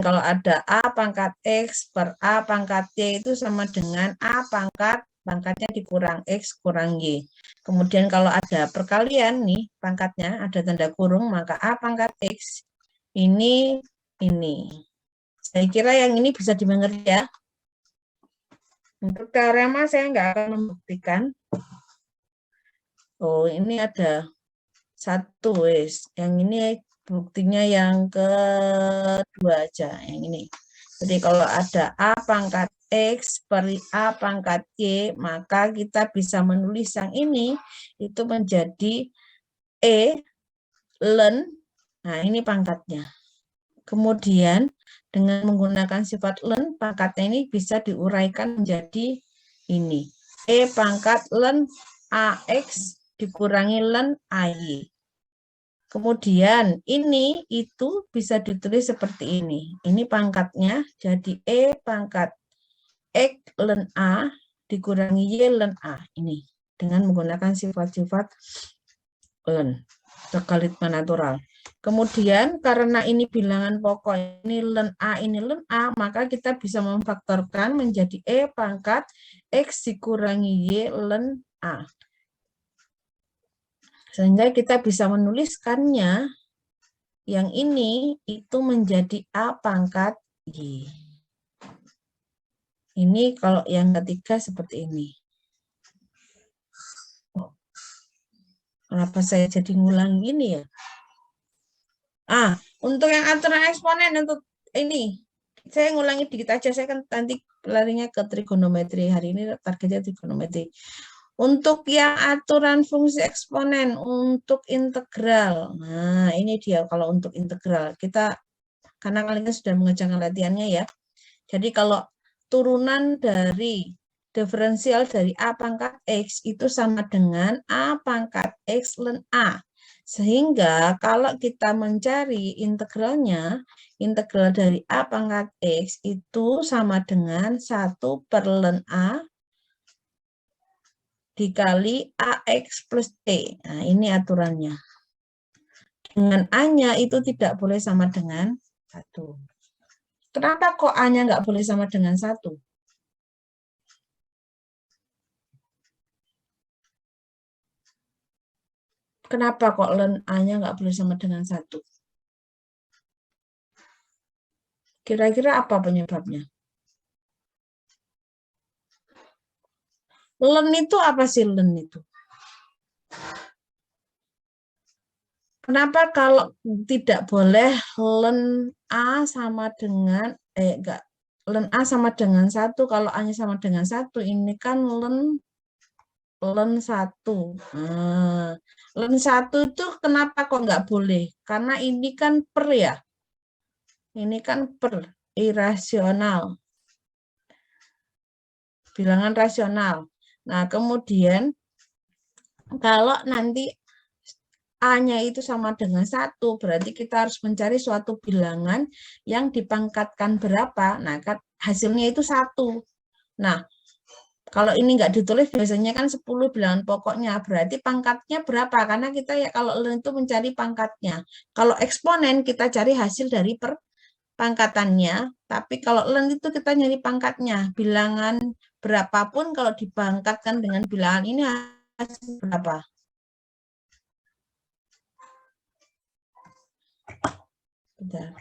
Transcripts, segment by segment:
kalau ada A pangkat X per A pangkat Y itu sama dengan A pangkatnya dikurang X kurang Y. Kemudian kalau ada perkalian nih, pangkatnya ada tanda kurung, maka A pangkat X ini. Saya kira yang ini bisa dimengerti ya. Untuk teorema saya nggak akan membuktikan. Oh, ini ada satu, yang ini buktinya yang kedua aja, yang ini. Jadi kalau ada A pangkat X per A pangkat Y, maka kita bisa menulis yang ini itu menjadi E ln, nah ini pangkatnya. Kemudian dengan menggunakan sifat ln, pangkatnya ini bisa diuraikan menjadi ini. E pangkat ln AX dikurangi ln AY. Kemudian ini itu bisa ditulis seperti ini. Ini pangkatnya jadi E pangkat X ln A dikurangi Y ln A. Ini dengan menggunakan sifat-sifat ln, logaritma natural. Kemudian karena ini bilangan pokok, ini ln A, ini ln A, maka kita bisa memfaktorkan menjadi E pangkat X dikurangi Y ln A. Sehingga kita bisa menuliskannya yang ini itu menjadi A pangkat Y. Ini kalau yang ketiga seperti ini. Oh, kenapa saya jadi ngulang gini ya? Untuk yang aturan eksponen untuk ini, saya ngulangi dikit aja. Saya kan nanti larinya ke trigonometri. Hari ini targetnya trigonometri. Untuk yang aturan fungsi eksponen, untuk integral. Nah, ini dia kalau untuk integral. Karena kalian sudah mengerjakan latihannya ya. Jadi kalau turunan dari diferensial dari A pangkat X itu sama dengan A pangkat X ln A. Sehingga kalau kita mencari integralnya, integral dari A pangkat X itu sama dengan 1 per ln A dikali AX plus T. Nah, ini aturannya. Dengan A-nya itu tidak boleh sama dengan 1. Kenapa kok A-nya nggak boleh sama dengan 1? Kenapa kok ln A-nya nggak boleh sama dengan 1? Kira-kira apa penyebabnya? Ln itu apa sih ln itu? Kenapa kalau tidak boleh ln A sama dengan enggak, ln A sama dengan 1, kalau A-nya sama dengan 1, ini kan ln 1. Nah, ln 1 itu kenapa kok nggak boleh? Karena ini kan per ya. Ini kan per, irasional. Bilangan rasional. Nah, kemudian kalau nanti A-nya itu sama dengan 1, berarti kita harus mencari suatu bilangan yang dipangkatkan berapa. Nah, hasilnya itu 1. Nah, kalau ini nggak ditulis, biasanya kan 10 bilangan pokoknya. Berarti pangkatnya berapa? Karena kita ya kalau ln itu mencari pangkatnya. Kalau eksponen, kita cari hasil dari pangkatannya. Tapi kalau ln itu kita nyari pangkatnya. Bilangan berapapun kalau dipangkatkan dengan bilangan ini hasil berapa? Bentar.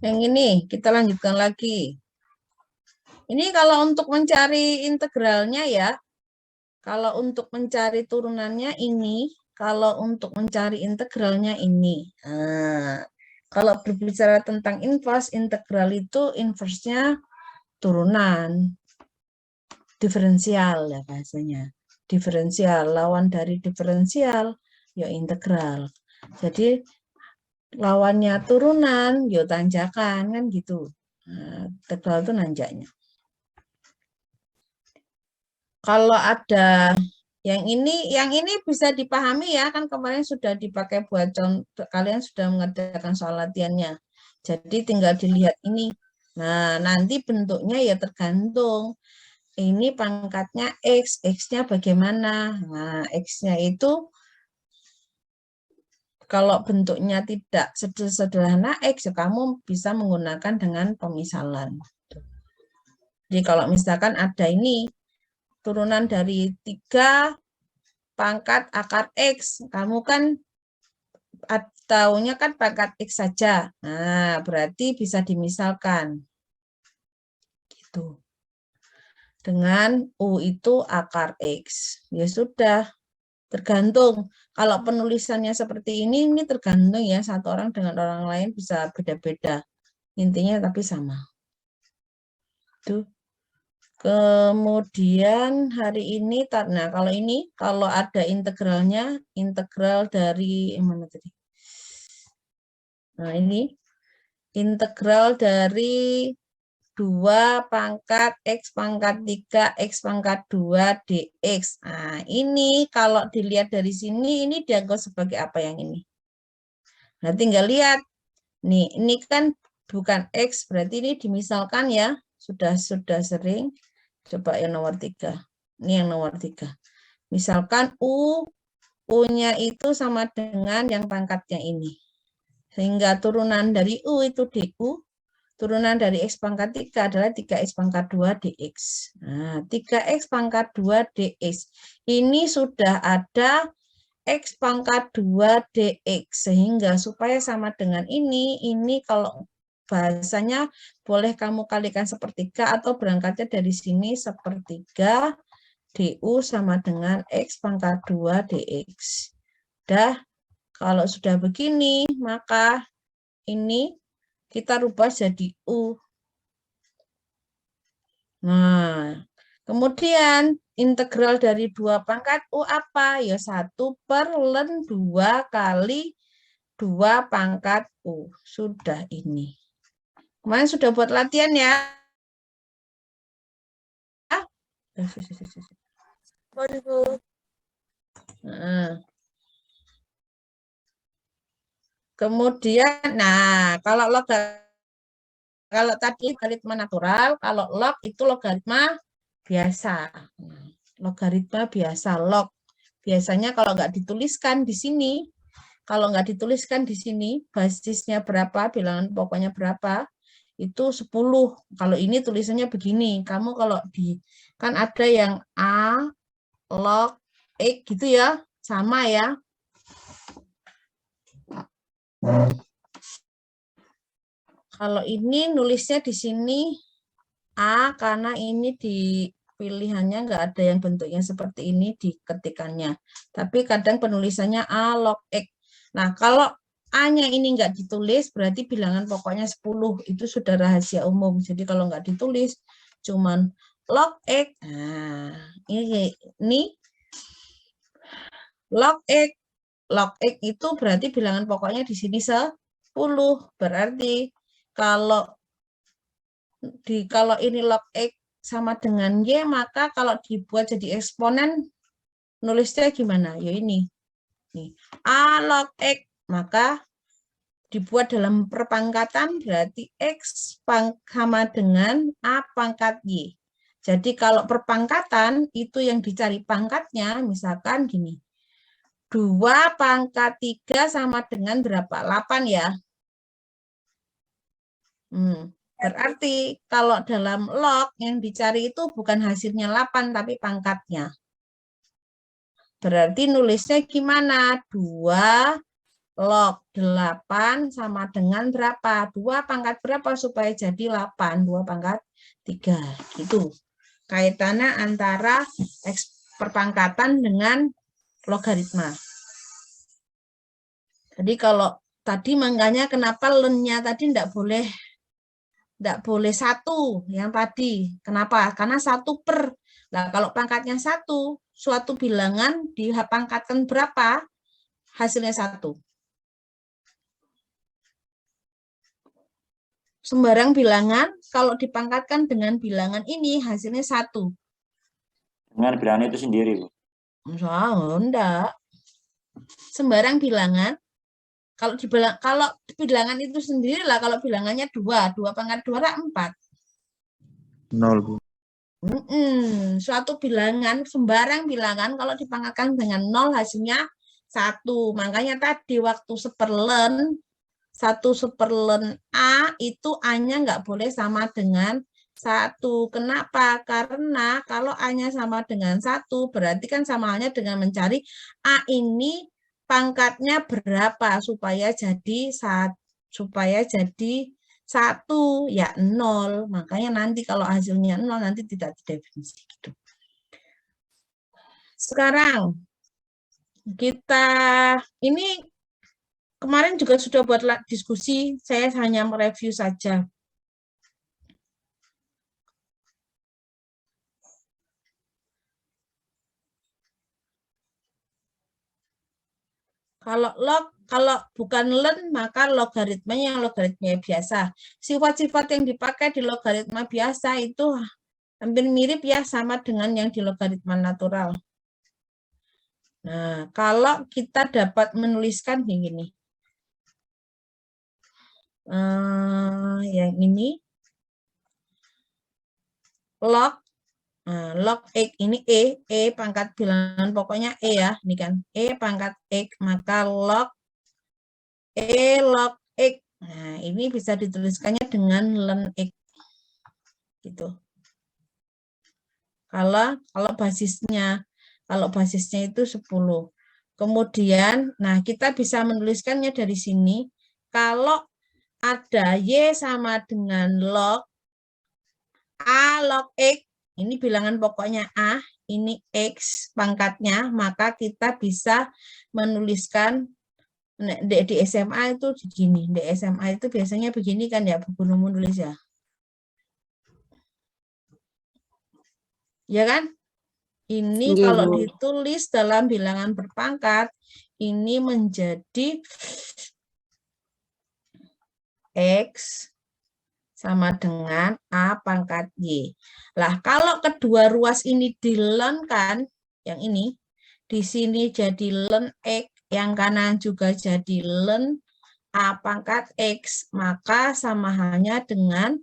Yang ini kita lanjutkan lagi. Ini kalau untuk mencari integralnya ya. Kalau untuk mencari turunannya ini, kalau untuk mencari integralnya ini. Nah, kalau berbicara tentang inverse, integral itu inverse-nya turunan. Diferensial ya bahasanya. Diferensial, lawan dari diferensial, ya integral. Jadi lawannya turunan, ya tanjakan, kan gitu. Nah, integral itu nanjaknya. Kalau ada yang ini bisa dipahami ya, kan kemarin sudah dipakai buat contoh, kalian sudah mengerjakan soal latihannya. Jadi tinggal dilihat ini. Nah, nanti bentuknya ya tergantung. Ini pangkatnya X, X-nya bagaimana? Nah, X-nya itu kalau bentuknya tidak sederhana X, ya kamu bisa menggunakan dengan pemisalan. Jadi kalau misalkan ada ini, turunan dari 3 pangkat akar X. Kamu kan taunya kan pangkat X saja. Nah, berarti bisa dimisalkan. Gitu. Dengan U itu akar X. Ya sudah, tergantung. Kalau penulisannya seperti ini tergantung ya, satu orang dengan orang lain bisa beda-beda. Intinya tapi sama. Itu. Kemudian hari ini, nah kalau ini, kalau ada integralnya, integral dari, mana tadi? Nah ini, integral dari 2 pangkat X pangkat 3, X pangkat 2, dx. Nah ini kalau dilihat dari sini, ini dianggap sebagai apa yang ini? Nah tinggal lihat, nih ini kan bukan X, berarti ini dimisalkan ya, sudah sering. Coba yang nomor 3. Ini yang nomor 3. Misalkan U-nya itu sama dengan yang pangkatnya ini. Sehingga turunan dari U itu DU, turunan dari X pangkat 3 adalah 3X pangkat 2 DX. Nah, 3X pangkat 2 DX. Ini sudah ada X pangkat 2 DX. Sehingga supaya sama dengan ini kalau bahasanya boleh kamu kalikan sepertiga atau berangkatnya dari sini sepertiga DU sama dengan X pangkat 2 DX. Dah, kalau sudah begini, maka ini kita rubah jadi U. Nah, kemudian integral dari 2 pangkat U apa? Ya 1/2 kali 2 pangkat U. Sudah ini. Kemarin sudah buat latihan ya. Nah, kemudian, nah kalau tadi logaritma natural, kalau log itu logaritma biasa. Logaritma biasa, log. Biasanya kalau nggak dituliskan di sini, basisnya berapa, bilangan pokoknya berapa, itu 10. Kalau ini tulisannya begini. Kamu kalau kan ada yang A, log, X gitu ya, sama ya. Kalau ini nulisnya di sini A karena ini di pilihannya nggak ada yang bentuknya seperti ini di ketikannya. Tapi kadang penulisannya A log X. Nah, kalau A-nya ini nggak ditulis, berarti bilangan pokoknya 10. Itu sudah rahasia umum. Jadi kalau nggak ditulis, cuman log X. Nah, ini log X. Log X itu berarti bilangan pokoknya di sini 10. Berarti kalau ini log X sama dengan Y, maka kalau dibuat jadi eksponen, nulisnya gimana? Ya ini. Nih. A log X, maka dibuat dalam perpangkatan, berarti X sama dengan A pangkat Y. Jadi kalau perpangkatan, itu yang dicari pangkatnya, misalkan gini. 2 pangkat 3 sama dengan berapa? 8 ya. Berarti kalau dalam log yang dicari itu bukan hasilnya 8 tapi pangkatnya. Berarti nulisnya gimana? 2 log 8 sama dengan berapa? 2 pangkat berapa supaya jadi 8? 2 pangkat 3. Gitu. Kaitannya antara perpangkatan dengan logaritma. Jadi kalau tadi makanya kenapa lennya tadi tidak boleh 1 yang tadi. Kenapa? Karena 1 per. Nah, kalau pangkatnya 1, suatu bilangan dipangkatkan berapa? Hasilnya 1. Sembarang bilangan kalau dipangkatkan dengan bilangan ini hasilnya 1. Dengan bilangan itu sendiri, Bu. Enggak. Sembarang bilangan kalau bilangan itu sendiri lah, kalau bilangannya 2 pangkat 2 4. 0, Bu. Suatu bilangan, sembarang bilangan kalau dipangkatkan dengan 0 hasilnya 1. Makanya tadi waktu 1/1 A itu A-nya nggak boleh sama dengan 1. Kenapa? Karena kalau A-nya sama dengan 1, berarti kan sama halnya dengan mencari A ini pangkatnya berapa supaya jadi 1 ya 0. Makanya nanti kalau hasilnya 0 nanti tidak didefinisi gitu. Sekarang kita ini kemarin juga sudah buat diskusi, saya hanya mereview saja. Kalau bukan len, maka logaritmanya yang logaritma biasa. Sifat-sifat yang dipakai di logaritma biasa itu hampir mirip ya sama dengan yang di logaritma natural. Nah, kalau kita dapat menuliskan begini. Yang ini log X ini E pangkat bilangan pokoknya E ya, ini kan E pangkat X, maka log X. Nah, ini bisa dituliskannya dengan ln X. Gitu. Kalau basisnya itu 10. Kemudian, nah kita bisa menuliskannya dari sini. Kalau ada Y sama dengan log A log X, ini bilangan pokoknya A, ini X pangkatnya, maka kita bisa menuliskan di SMA itu begini. Di SMA itu biasanya begini kan ya, buku menulis ya. Ya kan? Ini kalau ditulis dalam bilangan berpangkat, ini menjadi X sama dengan A pangkat Y. Lah, kalau kedua ruas ini dilenkan, yang ini, di sini jadi ln X, yang kanan juga jadi ln A pangkat X, maka sama halnya dengan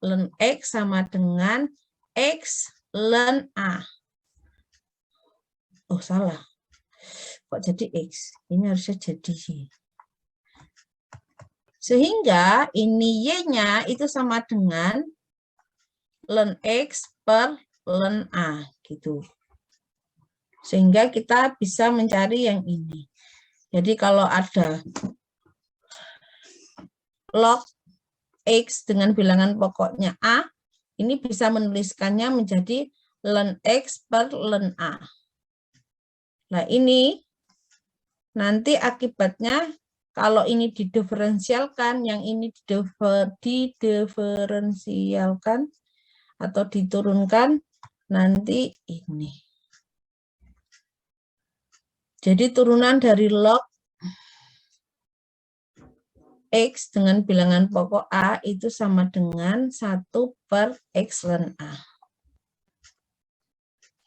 ln X sama dengan X ln A. Oh, salah. Kok jadi X? Ini harusnya jadi Y. Sehingga ini Y-nya itu sama dengan ln X per ln A. Gitu. Sehingga kita bisa mencari yang ini. Jadi kalau ada log X dengan bilangan pokoknya A, ini bisa menuliskannya menjadi ln X per ln A. Nah ini nanti akibatnya kalau ini didiferensialkan, yang ini didiferensialkan atau diturunkan, nanti ini. Jadi turunan dari log X dengan bilangan pokok A itu sama dengan 1 per X ln A.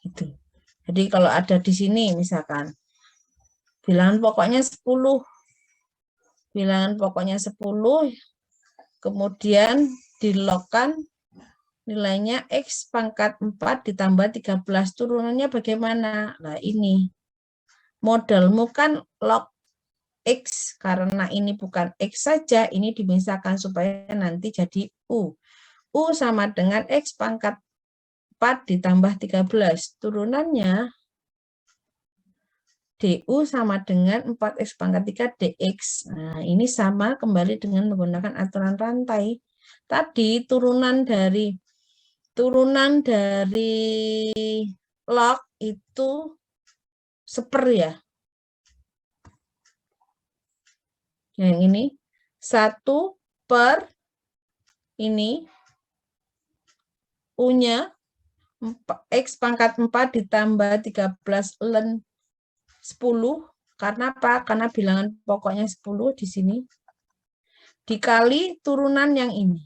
Itu. Jadi kalau ada di sini misalkan, bilangan pokoknya 10. Bilangan pokoknya 10, kemudian dilogkan nilainya X pangkat 4 ditambah 13. Turunannya bagaimana? Nah ini. Modelmu kan log X, karena ini bukan X saja, ini dimisahkan supaya nanti jadi U. U sama dengan X pangkat 4 ditambah 13. Turunannya DU sama dengan 4X pangkat 3 DX. Nah, ini sama kembali dengan menggunakan aturan rantai. Tadi turunan dari log itu 1/, ya. Yang ini 1 per ini U-nya X pangkat 4 ditambah 13 ln 10. Karena apa? Karena bilangan pokoknya 10 di sini. Dikali turunan yang ini.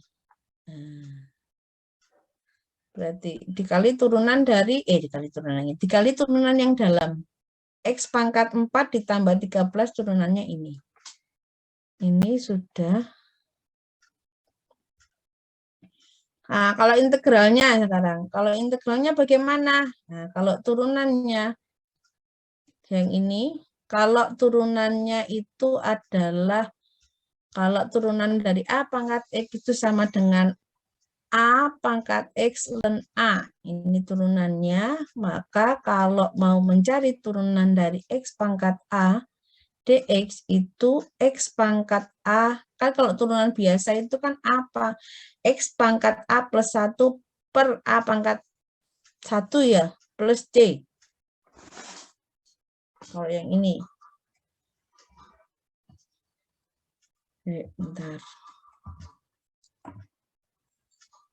Nah, berarti dikali turunan dari, dikali turunan yang dalam. X pangkat 4 ditambah 13 turunannya ini. Ini sudah. Nah, kalau integralnya sekarang. Kalau integralnya bagaimana? Nah, kalau turunannya yang ini, kalau turunannya itu adalah, kalau turunan dari A pangkat X itu sama dengan A pangkat X ln A. Ini turunannya, maka kalau mau mencari turunan dari X pangkat A, dx itu X pangkat A. Kan kalau turunan biasa itu kan apa? X pangkat A plus 1 per A pangkat 1 ya, plus C. Kalau yang ini. Bentar.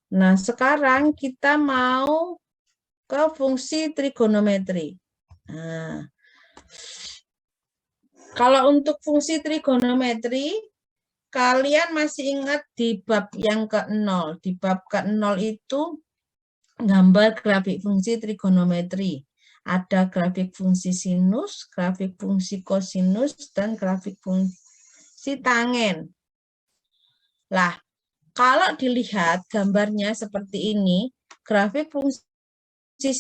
Nah, sekarang kita mau ke fungsi trigonometri. Nah, kalau untuk fungsi trigonometri, kalian masih ingat di bab yang ke-0. Di bab ke-0 itu gambar grafik fungsi trigonometri. Ada grafik fungsi sinus, grafik fungsi kosinus, dan grafik fungsi tangen. Lah, kalau dilihat gambarnya seperti ini, grafik fungsi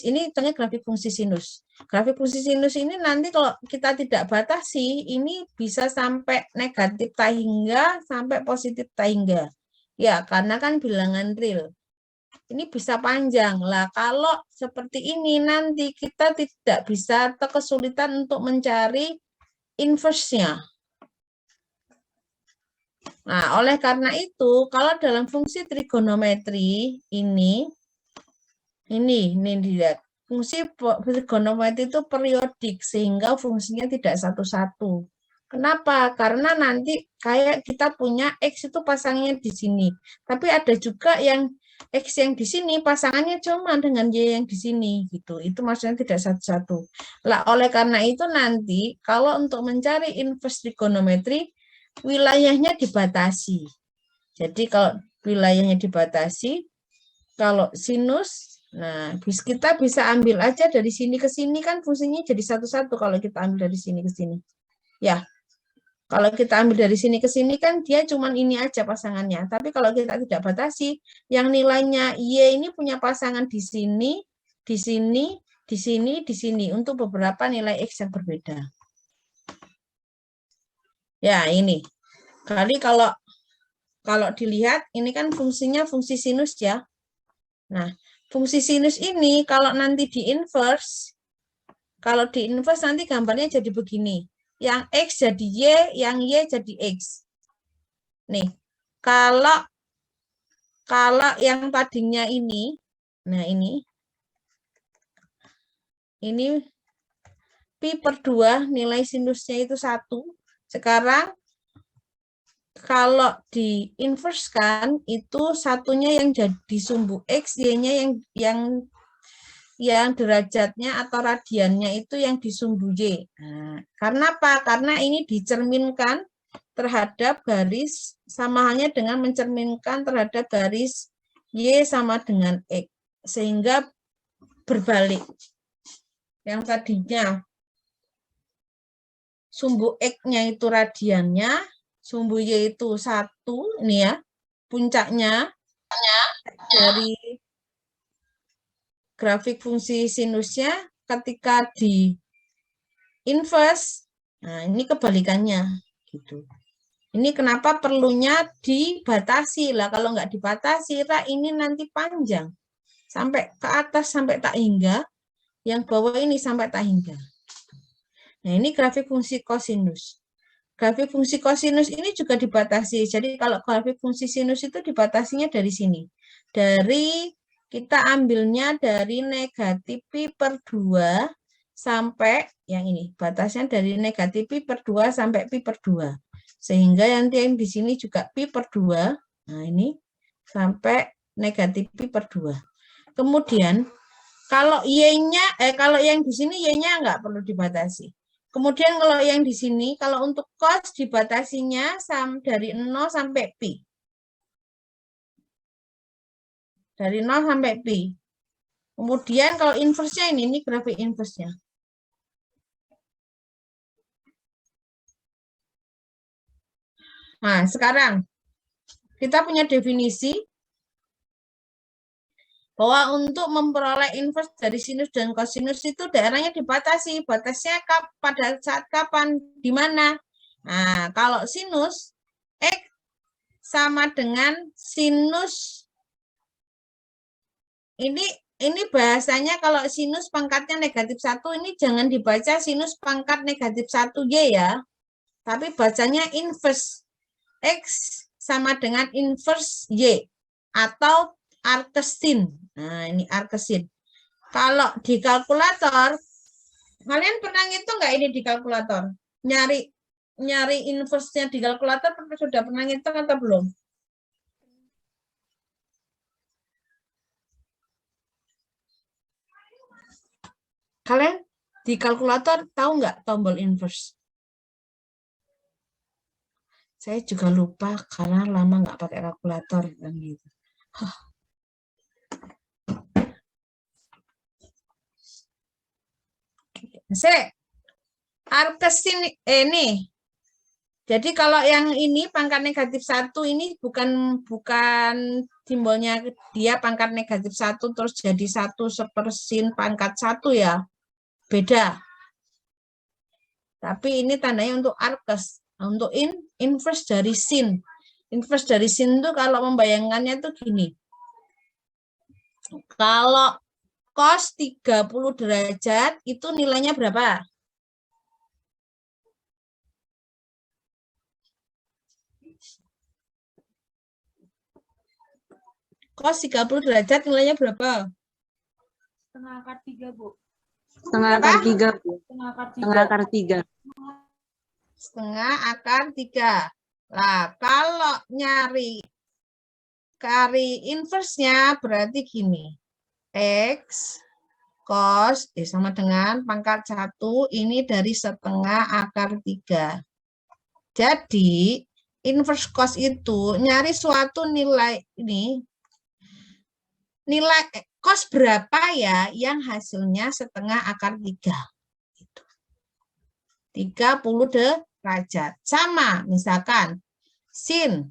ini tanya grafik fungsi sinus. Grafik fungsi sinus ini nanti kalau kita tidak batasi, ini bisa sampai negatif tak hingga sampai positif tak hingga. Ya, karena kan bilangan real. Ini bisa panjang. Lah, kalau seperti ini nanti kita tidak bisa atau kesulitan untuk mencari inverse-nya. Nah, oleh karena itu, kalau dalam fungsi trigonometri ini dilihat. Fungsi trigonometri itu periodik sehingga fungsinya tidak satu-satu. Kenapa? Karena nanti kayak kita punya X itu pasangnya di sini. Tapi ada juga yang X yang di sini pasangannya cuma dengan Y yang di sini gitu. Itu maksudnya tidak satu-satu. Lah, oleh karena itu nanti kalau untuk mencari inverse trigonometri wilayahnya dibatasi. Jadi kalau wilayahnya dibatasi, kalau sinus, nah kita bisa ambil aja dari sini ke sini kan fungsinya jadi satu-satu kalau kita ambil dari sini ke sini. Ya, kalau kita ambil dari sini ke sini kan dia cuma ini aja pasangannya. Tapi kalau kita tidak batasi, yang nilainya Y ini punya pasangan di sini, di sini, di sini, di sini untuk beberapa nilai X yang berbeda. Ya, ini. Kali kalau dilihat ini kan fungsinya fungsi sinus ya. Nah, fungsi sinus ini kalau nanti di inverse, nanti gambarnya jadi begini. Yang X jadi Y, yang Y jadi X. Nih, kalau yang tadinya ini, nah ini pi per 2 nilai sinusnya itu 1. Sekarang kalau di inverse kan itu satunya yang jadi sumbu X, Y-nya yang derajatnya atau radiannya itu yang di sumbu Y. Nah, karena apa? Karena ini dicerminkan terhadap garis, sama halnya dengan mencerminkan terhadap garis Y sama dengan X. Sehingga berbalik. Yang tadinya sumbu X-nya itu radiannya, sumbu Y itu 1, ini ya, puncaknya dari grafik fungsi sinusnya ketika di inverse, nah ini kebalikannya gitu. Ini kenapa perlunya dibatasi lah, kalau nggak dibatasi, ini nanti panjang sampai ke atas sampai tak hingga, yang bawah ini sampai tak hingga. Nah, ini grafik fungsi kosinus. Grafik fungsi kosinus ini juga dibatasi. Jadi kalau grafik fungsi sinus itu dibatasinya dari sini. Dari kita ambilnya dari negatif pi per 2 sampai yang ini. Batasnya dari negatif pi per 2 sampai pi per 2. Sehingga nanti yang di sini juga pi per 2. Nah, ini sampai negatif pi per 2. Kemudian kalau y-nya kalau yang di sini y-nya nggak perlu dibatasi. Kemudian kalau yang di sini, kalau untuk cos dibatasinya dari 0 sampai pi. Dari 0 sampai pi. Kemudian kalau inverse-nya ini grafik inverse-nya. Nah, sekarang kita punya definisi bahwa untuk memperoleh inverse dari sinus dan kosinus itu daerahnya dibatasi. Batasnya pada saat kapan? Di mana? Nah, kalau sinus X sama dengan sinus ini bahasanya kalau sinus pangkatnya negatif 1 ini jangan dibaca sinus pangkat negatif 1Y ya. Tapi bacanya inverse. X sama dengan inverse Y atau arcsin. Nah, ini arcsin. Kalau di kalkulator, kalian pernah ngitung nggak ini di kalkulator? Nyari inverse-nya di kalkulator sudah pernah ngitung atau belum? Kalian di kalkulator tahu nggak tombol inverse? Saya juga lupa karena lama nggak pakai kalkulator kan gitu. Arcsin ini. Jadi kalau yang ini pangkat negatif 1 ini bukan simbolnya dia pangkat negatif 1 terus jadi 1/sin pangkat 1 ya. Beda. Tapi ini tandanya untuk arcus. Untuk inverse dari sin. Inverse dari sin itu kalau membayangkannya itu gini. Kalau cos 30 derajat itu nilainya berapa? Cos 30 derajat nilainya berapa? Setengah akar 3, Bu. Setengah akar 3, Bu. Setengah akar 3. Setengah akar 3. Setengah akar 3. Nah, kalau nyari inverse-nya berarti gini. X cos sama dengan pangkat 1 ini dari setengah akar 3. Jadi, inverse cos itu nyari suatu nilai ini. Nilai cos berapa ya yang hasilnya setengah akar 3. 30 derajat. Sama, misalkan sinus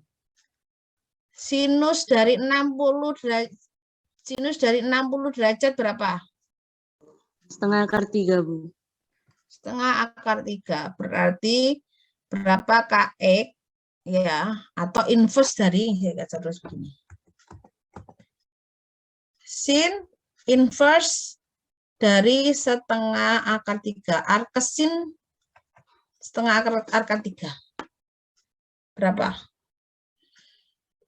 dari 60 derajat berapa? Setengah akar 3, Bu. Setengah akar 3. Berarti berapa kx ya atau inverse dari terus begini. Sin inverse dari setengah akar 3. Arcsin setengah akar 3. Berapa?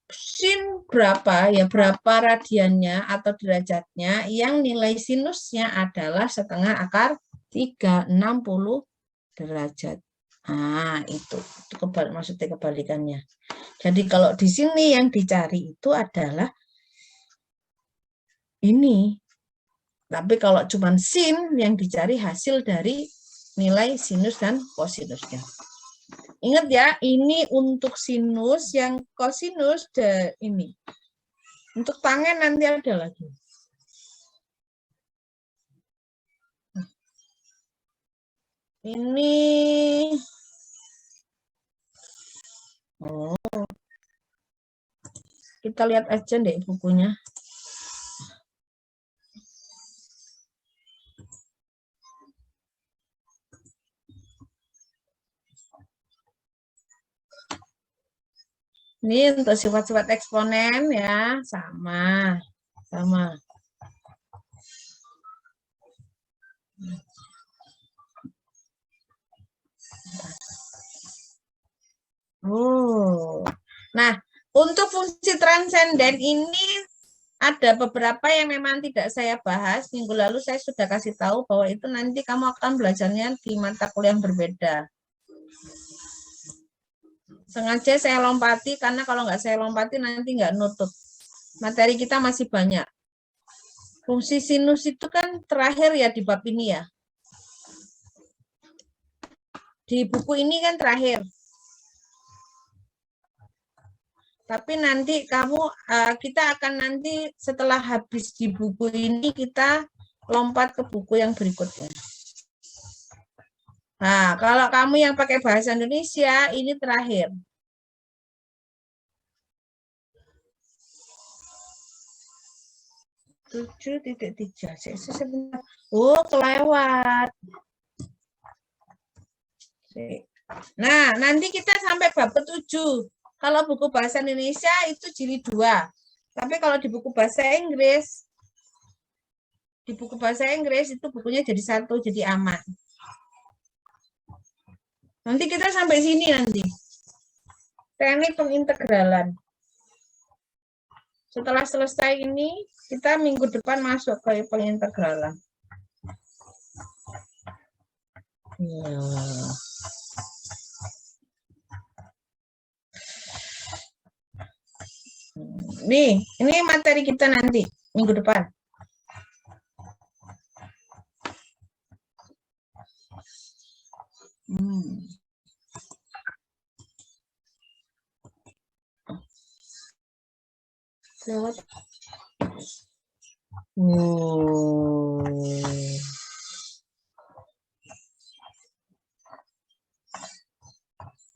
Sin berapa ya, berapa radiannya atau derajatnya yang nilai sinusnya adalah setengah akar 3, 60 derajat. Nah, itu maksudnya kebalikannya. Jadi kalau di sini yang dicari itu adalah ini. Tapi kalau cuma sin yang dicari hasil dari nilai sinus dan kosinusnya. Ingat ya, ini untuk sinus, yang kosinus ini. Untuk tangen nanti ada lagi. Ini kita lihat aja deh bukunya. Ini untuk sifat-sifat eksponen ya, sama. Oh. Nah, untuk fungsi transenden ini ada beberapa yang memang tidak saya bahas. Minggu lalu saya sudah kasih tahu bahwa itu nanti kamu akan belajarnya di mata kuliah yang berbeda. Sengaja saya lompati karena kalau nggak saya lompati nanti nggak nutut. Materi kita masih banyak. Fungsi sinus itu kan terakhir ya di bab ini ya. Di buku ini kan terakhir. Tapi nanti kita akan nanti setelah habis di buku ini kita lompat ke buku yang berikutnya. Nah, kalau kamu yang pakai bahasa Indonesia ini terakhir. Tujuh titik tiga. Oh, kelewat. Nah, nanti kita sampai bab ke-7. Kalau buku bahasa Indonesia itu jilid 2. Tapi kalau di buku bahasa Inggris, itu bukunya jadi 1, jadi aman. Nanti kita sampai sini nanti. Teknik pengintegralan. Setelah selesai ini, kita minggu depan masuk ke pengintegralan. Nih, ini materi kita nanti, minggu depan.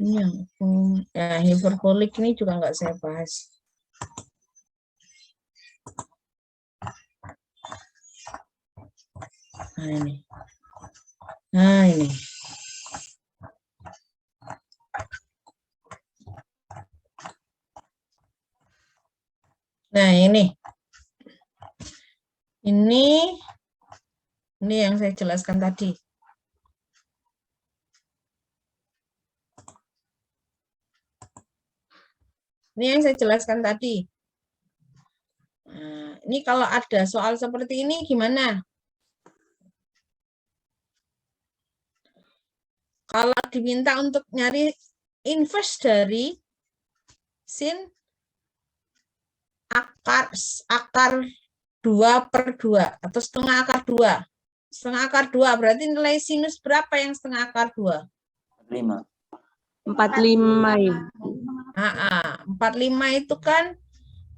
Ini yang hiperbolik ini juga nggak saya bahas. Nah ini. Nah ini. Nah ini. Ini yang saya jelaskan tadi. Ini yang saya jelaskan tadi. Nah, ini kalau ada soal seperti ini gimana? Kalau diminta untuk nyari inverse dari sin akar 2/2 atau setengah akar 2. Setengah akar 2 berarti nilai sinus berapa yang setengah akar 2? 5. 45 ya. 45 itu kan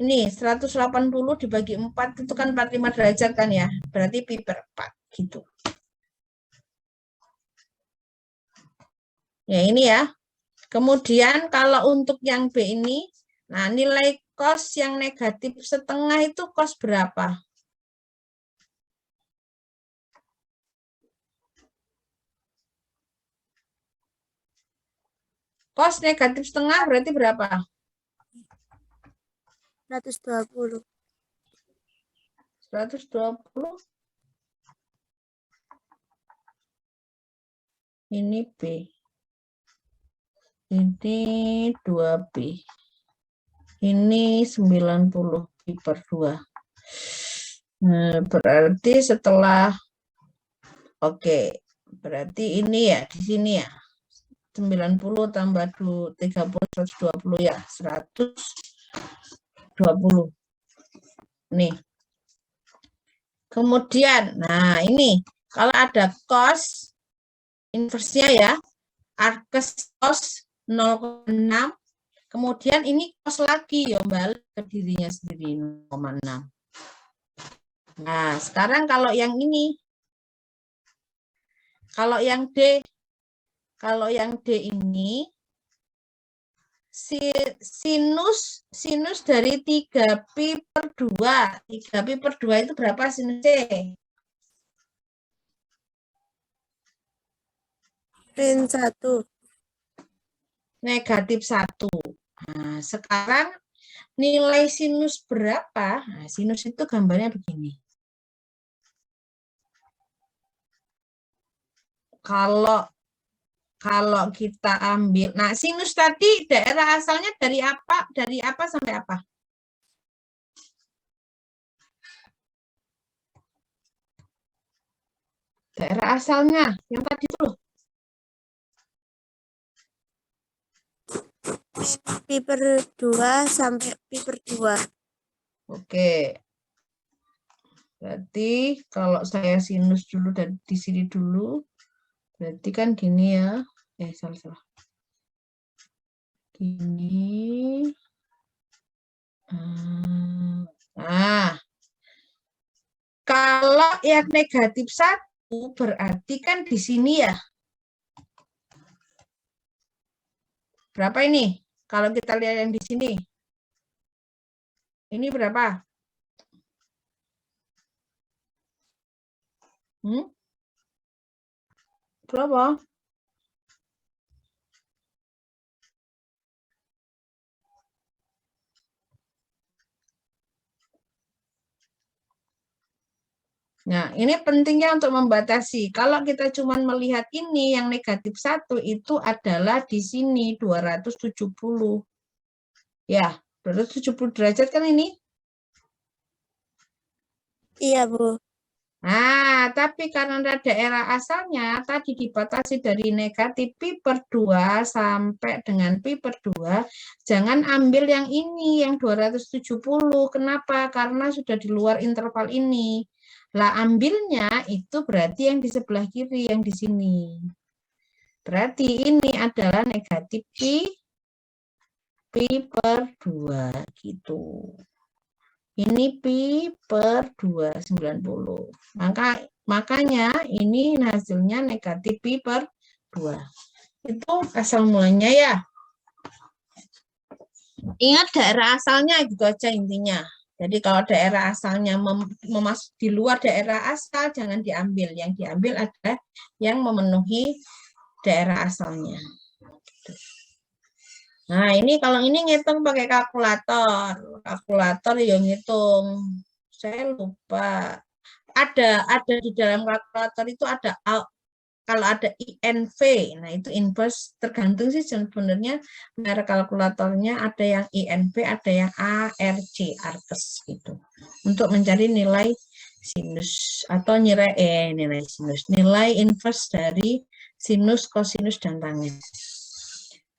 ini 180 dibagi 4 itu kan 45 derajat kan ya. Berarti pi/4 gitu. Ya ini ya. Kemudian kalau untuk yang B ini, nah nilai cos yang negatif setengah itu cos berapa? Cos negatif setengah berarti berapa? 120. 120. Ini B. Ini 2B. Ini 90 pi/2. Nah, berarti setelah berarti ini ya di sini ya. 90 tambah 30 120 ya, 120. Nih. Kemudian, nah ini kalau ada cos inversnya ya, arkes cos 0,6. Kemudian ini cos lagi ya, balik ke dirinya sendiri 0,6. Nah, sekarang kalau yang ini, kalau yang D ini sinus dari 3pi/2. 3pi/2 itu berapa sinus C? Sin 1. Negatif 1. Nah, sekarang nilai sinus berapa? Nah, sinus itu gambarnya begini. kalau kita ambil, nah sinus tadi daerah asalnya dari apa? Dari apa sampai apa? Daerah asalnya yang tadi itu loh. Pi per 2 sampai pi per 2. Oke. Berarti kalau saya sinus dulu dan di sini dulu, berarti kan gini ya. Salah. Gini. Nah, kalau yang negatif 1 berarti kan di sini ya. Berapa ini? Kalau kita lihat yang di sini. Ini berapa? Berapa? Nah, ini pentingnya untuk membatasi. Kalau kita cuma melihat ini, yang negatif 1 itu adalah di sini, 270. Ya, 270 derajat kan ini? Iya, Bu. Nah, tapi karena daerah asalnya tadi dibatasi dari negatif pi per 2 sampai dengan pi per 2, jangan ambil yang ini, yang 270. Kenapa? Karena sudah di luar interval ini. Lah, ambilnya itu berarti yang di sebelah kiri, yang di sini. Berarti ini adalah negatif pi per 2, gitu. Ini pi per 290. Makanya ini hasilnya negatif pi per 2. Itu asal mulanya ya. Ingat daerah asalnya gitu aja intinya. Jadi kalau daerah asalnya memasuk di luar daerah asal, jangan diambil. Yang diambil adalah yang memenuhi daerah asalnya. Nah, ini kalau ini ngitung pakai kalkulator. Kalkulator yang ngitung. Saya lupa. Ada di dalam kalkulator itu ada kalau ada INV. Nah, itu inverse, tergantung sih sebenarnya merek kalkulatornya, ada yang INV, ada yang ARC, ARCES gitu. Untuk mencari nilai sinus atau nilai sinus, nilai inverse dari sinus, kosinus dan tangents.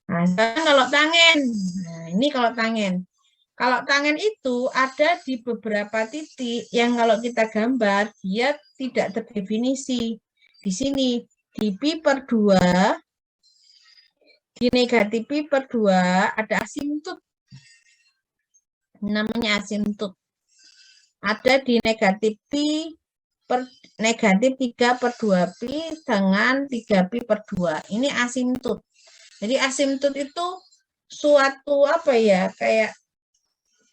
Nah, kalau tangen, nah ini kalau tangen. Kalau tangen itu ada di beberapa titik yang kalau kita gambar, dia tidak terdefinisi. Di sini, di pi per 2, di negatif pi per 2, ada asimptot. Namanya asimptot. Ada di negatif pi per negatif 3 per 2 pi dengan 3 pi per 2. Ini asimptot. Jadi asimptot itu suatu apa ya, kayak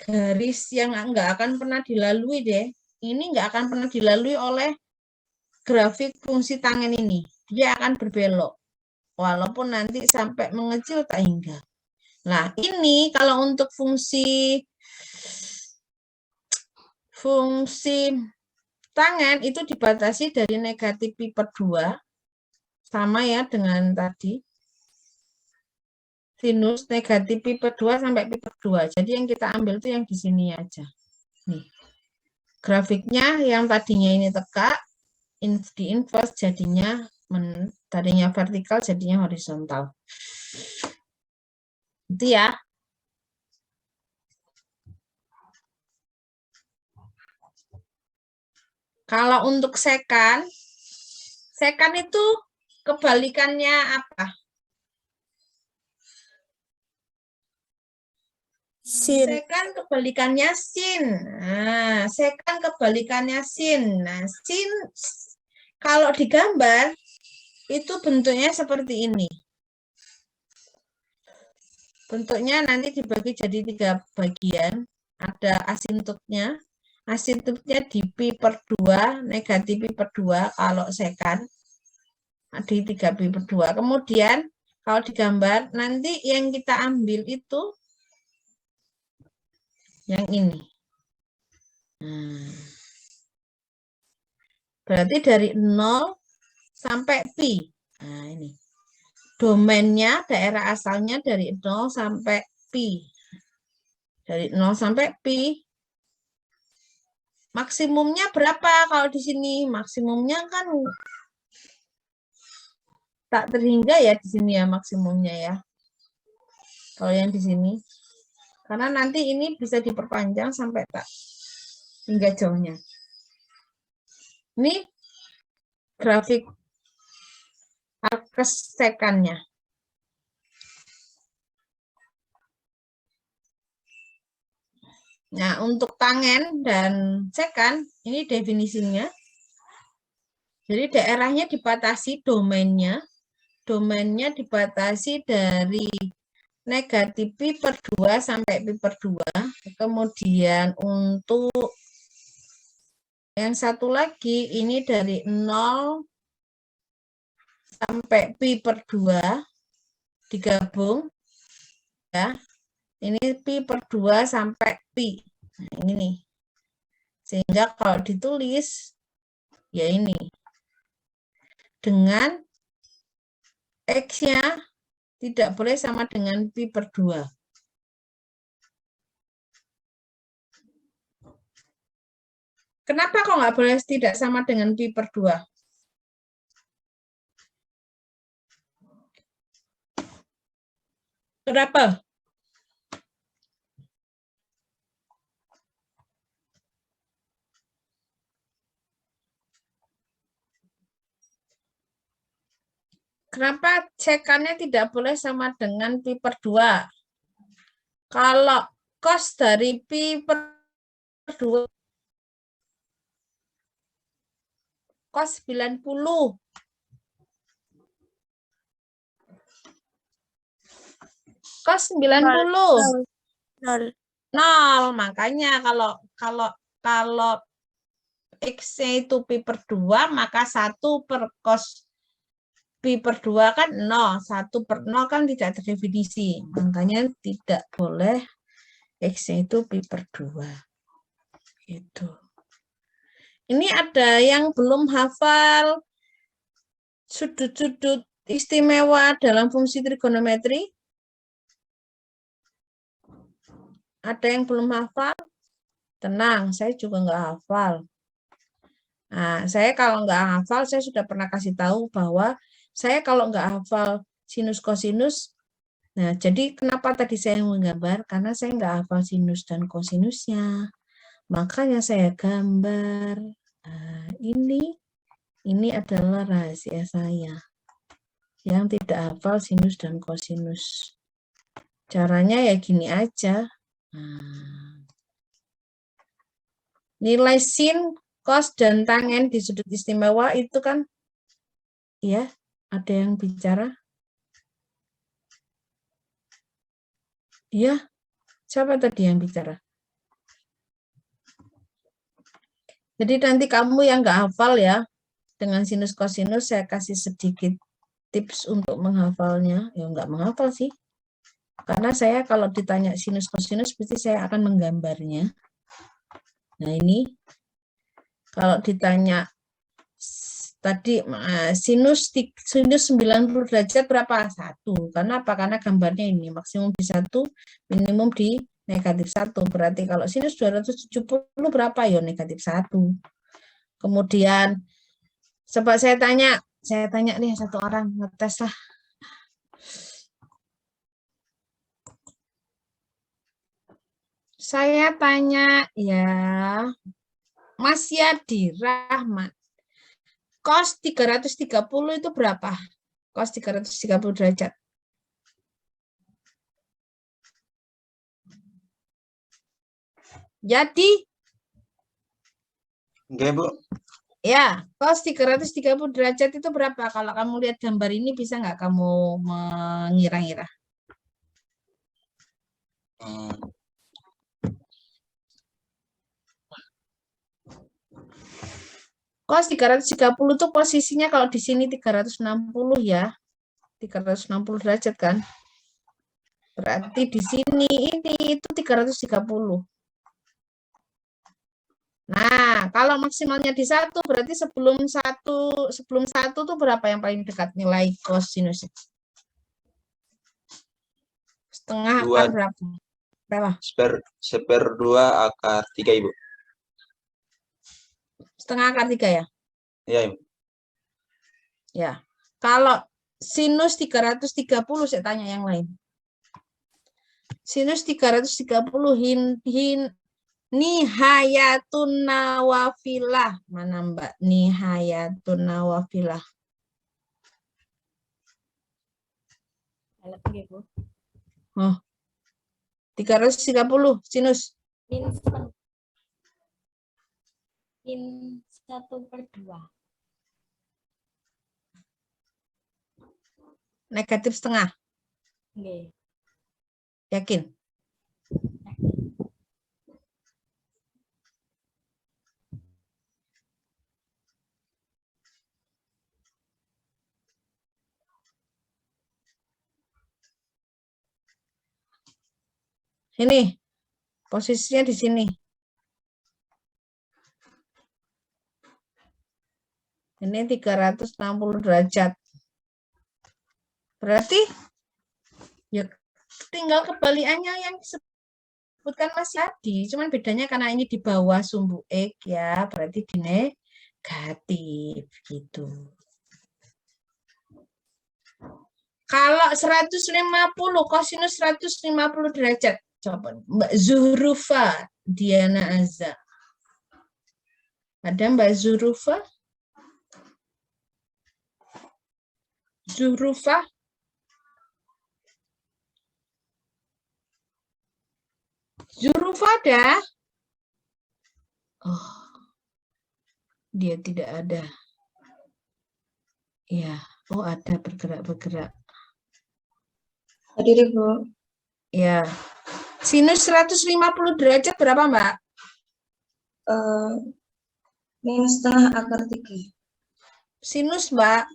garis yang nggak akan pernah dilalui deh. Ini nggak akan pernah dilalui oleh grafik fungsi tangen ini. Dia akan berbelok. Walaupun nanti sampai mengecil tak hingga. Nah, ini kalau untuk fungsi tangen itu dibatasi dari negatif pi per 2. Sama ya dengan tadi. Sinus negatif pi per 2 sampai pi per 2. Jadi yang kita ambil itu yang di sini aja. Nih. Grafiknya yang tadinya ini tegak, di inverse jadinya tadinya vertikal jadinya horizontal. Itu ya. Kalau untuk sekan itu kebalikannya apa? Sin. Sekan kebalikannya sin. Nah, sekan kebalikannya sin. Nah, sin kalau digambar itu bentuknya seperti ini. Bentuknya nanti dibagi jadi 3 bagian. Ada asimptotnya. Asimptotnya di pi per 2, negatif pi per 2 kalau sekan. Di 3 pi per 2. Kemudian kalau digambar, nanti yang kita ambil itu yang ini. Nah, berarti dari 0 sampai pi. Nah, ini. domainnya, daerah asalnya dari 0 sampai pi. Dari 0 sampai pi. Maksimumnya berapa kalau di sini? Maksimumnya kan tak terhingga ya di sini ya maksimumnya ya. Kalau yang di sini. Karena nanti ini bisa diperpanjang sampai tak hingga jauhnya. Ini grafik arkes sekannya. Nah, untuk tangen dan sekan, ini definisinya. Jadi daerahnya dibatasi domainnya. Domainnya dibatasi dari negatif pi per 2 sampai pi per 2. Kemudian untuk yang satu lagi, ini dari 0 sampai pi per 2 digabung. Ya. Ini pi per 2 sampai pi. Nah, ini nih. Sehingga kalau ditulis, ya ini. Dengan X-nya tidak boleh sama dengan pi per 2. Kenapa kok nggak boleh tidak sama dengan pi per 2? Kenapa? Kenapa sekannya tidak boleh sama dengan pi per 2? Kalau cos dari pi per 2, cos 90. Cos 90. 0. 0. Makanya kalau X-nya itu pi per 2, maka 1 per cos pi per 2 kan 0. 1 per 0 kan tidak terdefinisi. Makanya tidak boleh X-nya itu pi per 2. Itu. Ini ada yang belum hafal sudut-sudut istimewa dalam fungsi trigonometri? Ada yang belum hafal? Tenang, saya juga nggak hafal. Nah, saya kalau nggak hafal, saya sudah pernah kasih tahu bahwa saya kalau nggak hafal sinus kosinus, nah jadi kenapa tadi saya menggambar? Karena saya nggak hafal sinus dan kosinusnya. Makanya saya gambar. Nah, ini adalah rahasia saya yang tidak hafal sinus dan kosinus. Caranya ya gini aja. Nah, nilai sin, cos, dan tangen di sudut istimewa itu kan, ya, ada yang bicara? Ya, siapa tadi yang bicara? Jadi nanti kamu yang nggak hafal ya, dengan sinus kosinus saya kasih sedikit tips untuk menghafalnya. Ya nggak menghafal sih. Karena saya kalau ditanya sinus kosinus, pasti saya akan menggambarnya. Nah ini, kalau ditanya tadi sinus 90 derajat berapa? 1. Karena apa? Karena gambarnya ini maksimum di 1, minimum di negatif 1. Berarti kalau sinus 270 berapa? Ya negatif 1. Kemudian coba saya tanya nih satu orang, ngetes lah. Saya tanya ya, Mas Yadi Rahmat, cos 330 itu berapa? Cos 330 derajat. Jadi, Oke, Bu. ya, cos 330 derajat itu berapa? Kalau kamu lihat gambar ini, bisa nggak kamu mengira-ngira? Cos 330 itu posisinya kalau di sini 360 ya. 360 derajat kan? Berarti di sini ini itu 330. Nah, kalau maksimalnya di 1 berarti sebelum 1 tuh berapa yang paling dekat nilai cosinusnya? setengah Dua. akar berapa? Berapa? Seperdua akar 3, Ibu. Setengah akar 3 ya? Iya, Ibu. Ya. Kalau sinus 330, saya tanya yang lain. Sinus 330 nihayatun nawafilah. Mana Mbak? Nihayatun nawafilah. Oh. 330 sinus. Min 1/2. Negatif setengah. Nggih. Yakin? Ini posisinya di sini. Ini 360 derajat. Berarti ya tinggal kebalikannya yang disebutkan Mas tadi. Cuman bedanya karena ini di bawah sumbu X ya, berarti di negatif gitu. Kalau 150 kosinus 150 derajat. Coba Mbak Zuhrufa Diana Azza. Ada Mbak Zuhrufa? Zuhrufa? Zuhrufa ada? Oh, dia tidak ada. Ya, oh ada bergerak-bergerak. Hadir, Ibu. Ya. Sinus 150 derajat berapa, Mbak? Min setengah akar 3. Sinus, Mbak.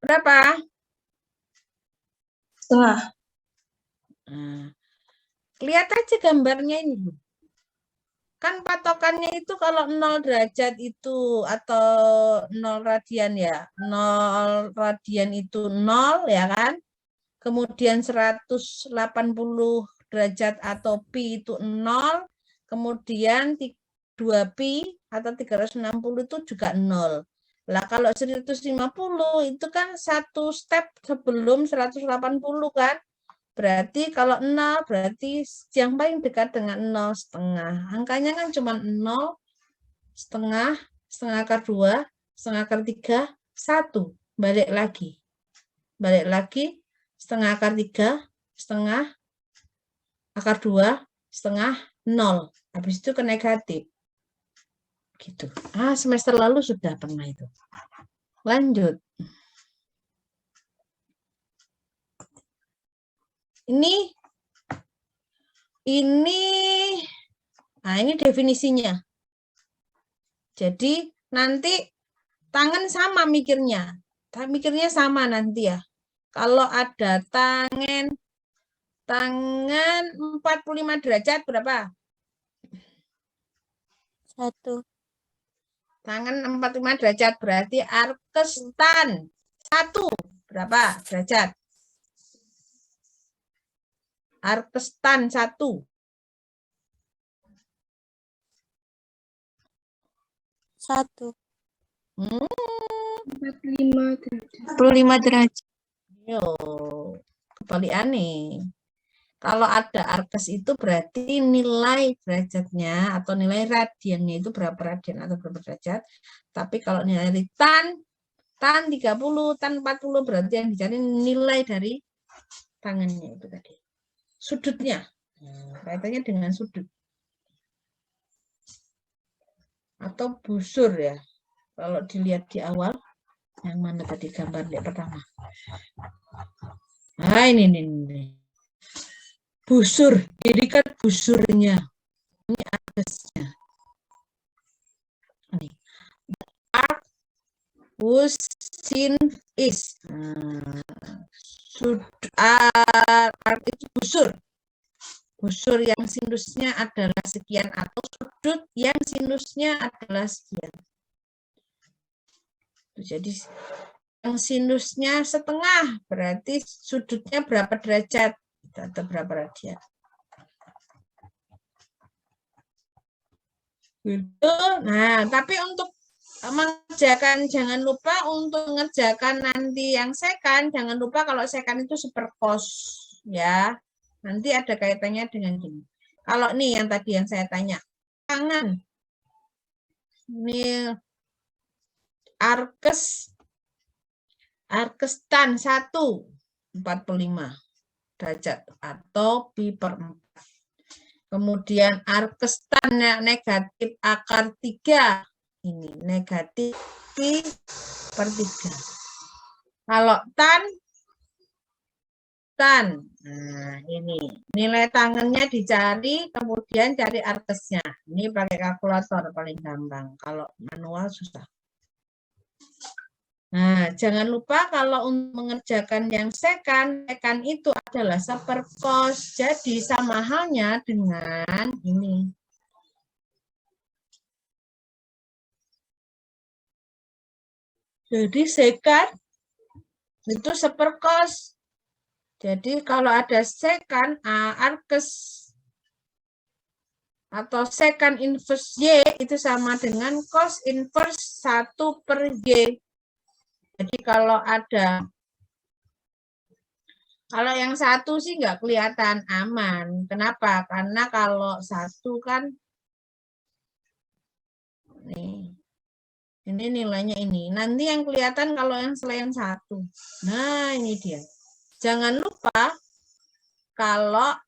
Berapa? Setengah. Nah, lihat aja gambarnya ini. Kan patokannya itu kalau 0 derajat itu atau 0 radian ya. 0 radian itu 0 ya kan. Kemudian 180 derajat atau pi itu 0. Kemudian 2pi atau 360 itu juga 0. Lah kalau 150 itu kan satu step sebelum 180 kan. Berarti kalau 0 berarti yang paling dekat dengan 0 setengah. Angkanya kan cuma 0, setengah, setengah akar 2, setengah akar 3, 1. Balik lagi. Balik lagi, setengah akar 3, setengah akar 2, setengah 0. Habis itu ke negatif. Gitu. Semester lalu sudah pernah itu. Lanjut. Ini definisinya. Jadi nanti tangan sama mikirnya. Mikirnya sama nanti ya. Kalau ada tangan 45 derajat berapa? 1. Tangan 45 derajat berarti arkes tan 1 berapa derajat? Arkes tan 1. 1. 45 derajat. Yo, kebalikannya. Kalau ada arkes itu berarti nilai derajatnya atau nilai radiannya itu berapa radian atau berapa derajat. Tapi kalau nilai tan 30, tan 40 berarti yang dicari nilai dari tangannya itu tadi. Sudutnya. Kaitannya dengan sudut. Atau busur ya. Kalau dilihat di awal, yang mana tadi gambar yang pertama. Nah ini. Busur, ini kan busurnya. Ini atasnya. Ini. Busin is. Itu busur. busur yang sinusnya adalah sekian atau sudut yang sinusnya adalah sekian. Jadi yang sinusnya setengah berarti sudutnya berapa derajat atau berapa radian. Gitu. Nah, tapi untuk mengerjakan jangan lupa untuk mengerjakan nanti yang sekan, jangan lupa kalau sekan itu superkos ya. Nanti ada kaitannya dengan gini. Kalau nih yang tadi yang saya tanya, tangan. Ini arkes tan 1 45 derajat atau pi per 4. Kemudian arkes tan negatif akar 3 ini negatif pi per 3. Kalau tan, nah ini nilai tangannya dicari, kemudian cari arkesnya. Ini pakai kalkulator paling gampang. Kalau manual susah. Nah, jangan lupa kalau untuk mengerjakan yang sekan itu adalah seperkos. Jadi sama halnya dengan ini. Jadi sekan itu seperkos. Jadi kalau ada sekan arkes atau sekan inverse Y itu sama dengan cos inverse 1 per Y. Jadi kalau yang satu sih nggak kelihatan aman. Kenapa? Karena kalau satu kan ini nilainya ini. Nanti yang kelihatan kalau yang selain satu. Nah ini dia. Jangan lupa kalau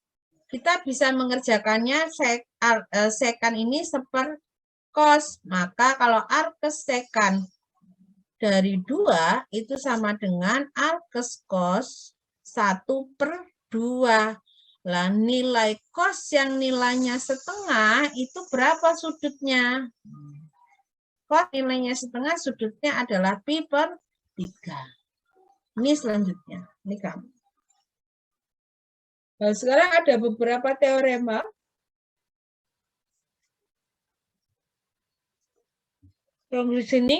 kita bisa mengerjakannya sekan ini seperkos. Maka kalau arkes sekan dari 2 itu sama dengan arkes kos 1 per 2. Lah nilai kos yang nilainya setengah itu berapa sudutnya? Kos nilainya setengah, sudutnya adalah pi per 3. Ini selanjutnya. Ini kamu. Nah, sekarang ada beberapa teorema. Yang di sini.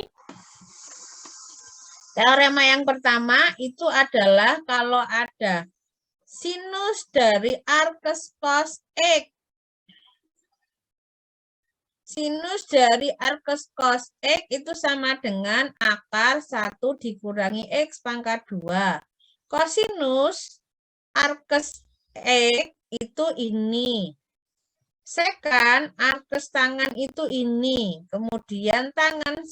Teorema yang pertama itu adalah kalau ada sinus dari arkes cos X. Sinus dari arkes cos X itu sama dengan akar 1 dikurangi X pangkat 2. Kosinus arkes X itu ini. Sekan arkes tangan itu ini. Kemudian tangan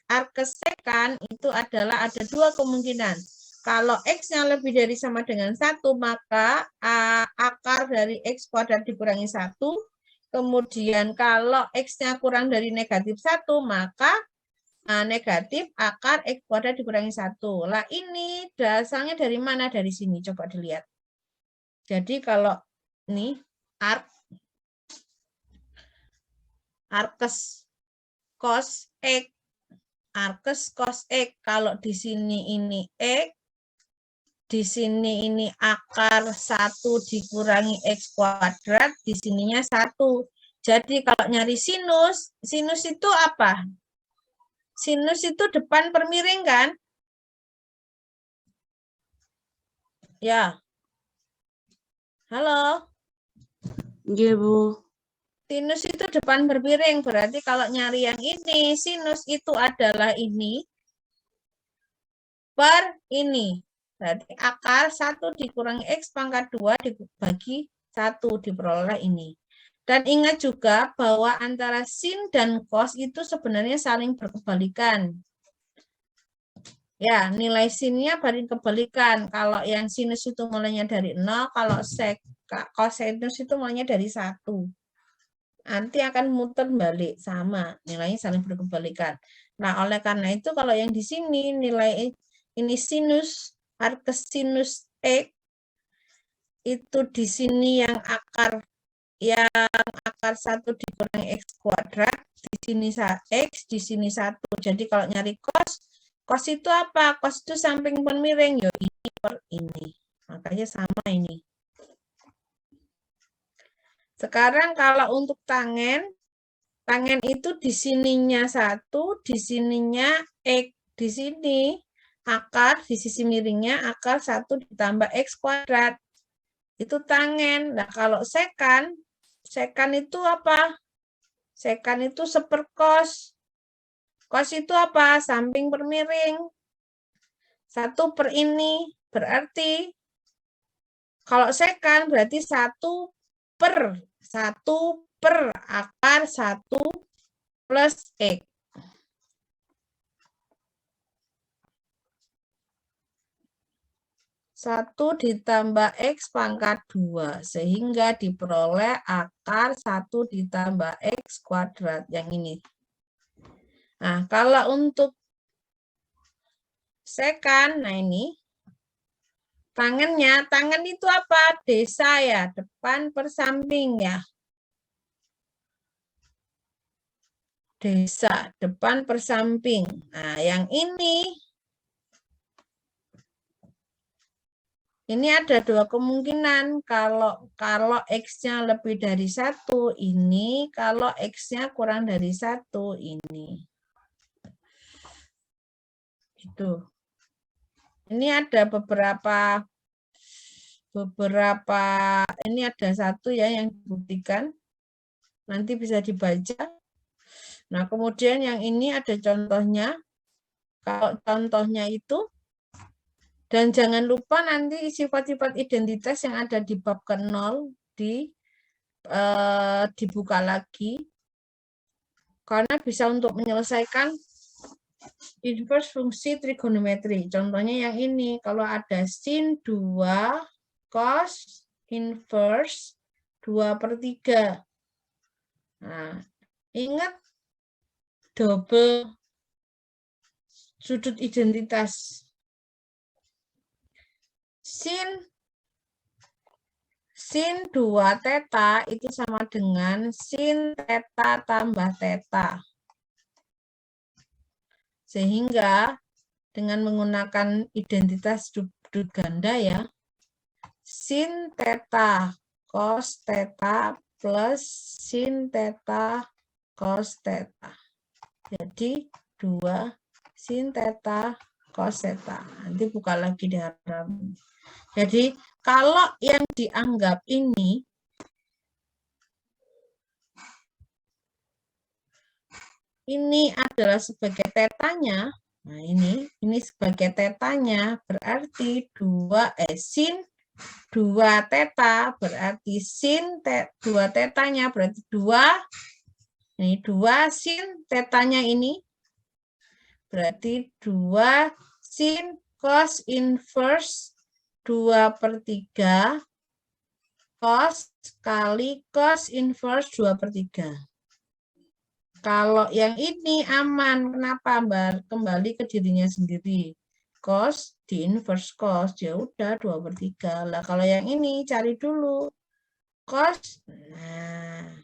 arkes sekan itu adalah ada 2 kemungkinan. Kalau X-nya lebih dari sama dengan 1, maka akar dari X kuadrat dikurangi 1. Kemudian kalau X-nya kurang dari negatif 1, maka negatif akar X kuadrat dikurangi 1. Lah ini dasarnya dari mana? Dari sini, coba dilihat. Jadi kalau ini arkes cos X, arkes cos X, kalau di sini ini X, di sini ini akar 1 dikurangi X kuadrat, di sininya 1. Jadi kalau nyari sinus, sinus itu apa? Sinus itu depan per miring kan? Ya. Halo? Iya, Bu. Sinus itu depan berpiring, berarti kalau nyari yang ini, sinus itu adalah ini per ini. Berarti akar 1 dikurangi X pangkat 2 dibagi 1 diperoleh ini. Dan ingat juga bahwa antara sin dan cos itu sebenarnya saling berkebalikan. Ya, nilai sinnya paling kebalikan. Kalau yang sinus itu mulainya dari 0, kalau kosinus itu mulainya dari 1. Nanti akan muter balik sama, nilainya saling berkebalikan. Nah, oleh karena itu kalau yang di sini nilai ini sinus, arkes sinus X itu di sini yang akar 1 dikurangi X kuadrat, di sini X, di sini 1. Jadi kalau nyari cos itu apa? Cos itu samping per miring, yo ini per ini. Makanya sama ini. Sekarang kalau untuk tangen itu di sininya 1, di sininya X, di sini akar, di sisi miringnya akar 1 ditambah X kuadrat. Itu tangen. Nah, kalau sekan itu apa? Sekan itu seperkos. Kos itu apa? Samping per miring. 1 per ini. Berarti kalau sekan berarti 1 per akar 1 plus X. Satu ditambah X pangkat 2. Sehingga diperoleh akar 1 ditambah X kuadrat. Yang ini. Nah, kalau untuk sekan, nah ini. Tangan itu apa? Desa ya, depan per samping ya. Desa, depan per samping. Nah, yang ini ada 2 kemungkinan. Kalau X-nya lebih dari 1, ini. Kalau X-nya kurang dari 1, ini. Itu. Ini ada beberapa, ini ada 1 ya yang dibuktikan. Nanti bisa dibaca. Nah, kemudian yang ini ada contohnya. Kalau contohnya itu, dan jangan lupa nanti sifat-sifat identitas yang ada di bab ke-0 dibuka lagi. Karena bisa untuk menyelesaikan inverse fungsi trigonometri. Contohnya yang ini, kalau ada sin 2 cos inverse 2/3. Nah, ingat double sudut identitas. Sin 2 theta itu sama dengan sin theta tambah theta. Sehingga dengan menggunakan identitas sudut ganda ya, sin theta cos theta plus sin theta cos theta. Jadi 2 sin theta cos theta. Nanti buka lagi di halaman. Jadi kalau yang dianggap ini adalah sebagai tetanya. Nah, ini sebagai tetanya berarti sin 2 theta berarti sin 2 tetanya berarti 2. Ini 2 sin tetanya ini berarti 2 sin cos inverse 2/3 cos kali cos inverse 2/3. Kalau yang ini aman, kenapa? Kembali ke dirinya sendiri. Cos di inverse cos, ya udah 2/3. Lah kalau yang ini cari dulu cos. Nah,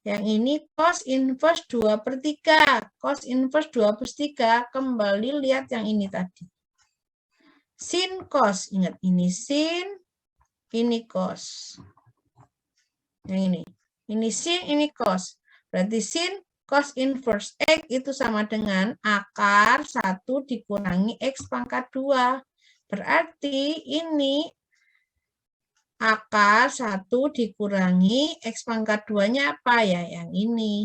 yang ini cos inverse 2/3. Cos inverse 2/3, kembali lihat yang ini tadi. Sin cos, ingat ini sin, ini cos. Yang ini. Ini sin, ini cos. Berarti sin cos inverse X itu sama dengan akar 1 dikurangi X pangkat 2. Berarti ini akar 1 dikurangi X pangkat 2-nya apa ya? Yang ini.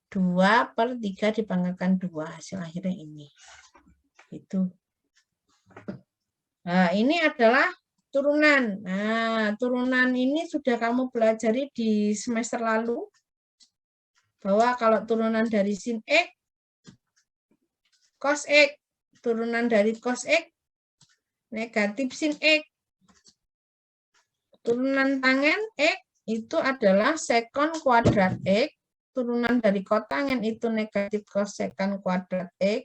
2/3 dipangkatkan 2. Hasil akhirnya ini. Itu. Nah, ini adalah turunan. Nah, turunan ini sudah kamu pelajari di semester lalu. Bahwa kalau turunan dari sin X, cos X, turunan dari cos X, negatif sin X. Turunan tangen X itu adalah sekon kuadrat X, turunan dari kotangen itu negatif kosekan kuadrat X.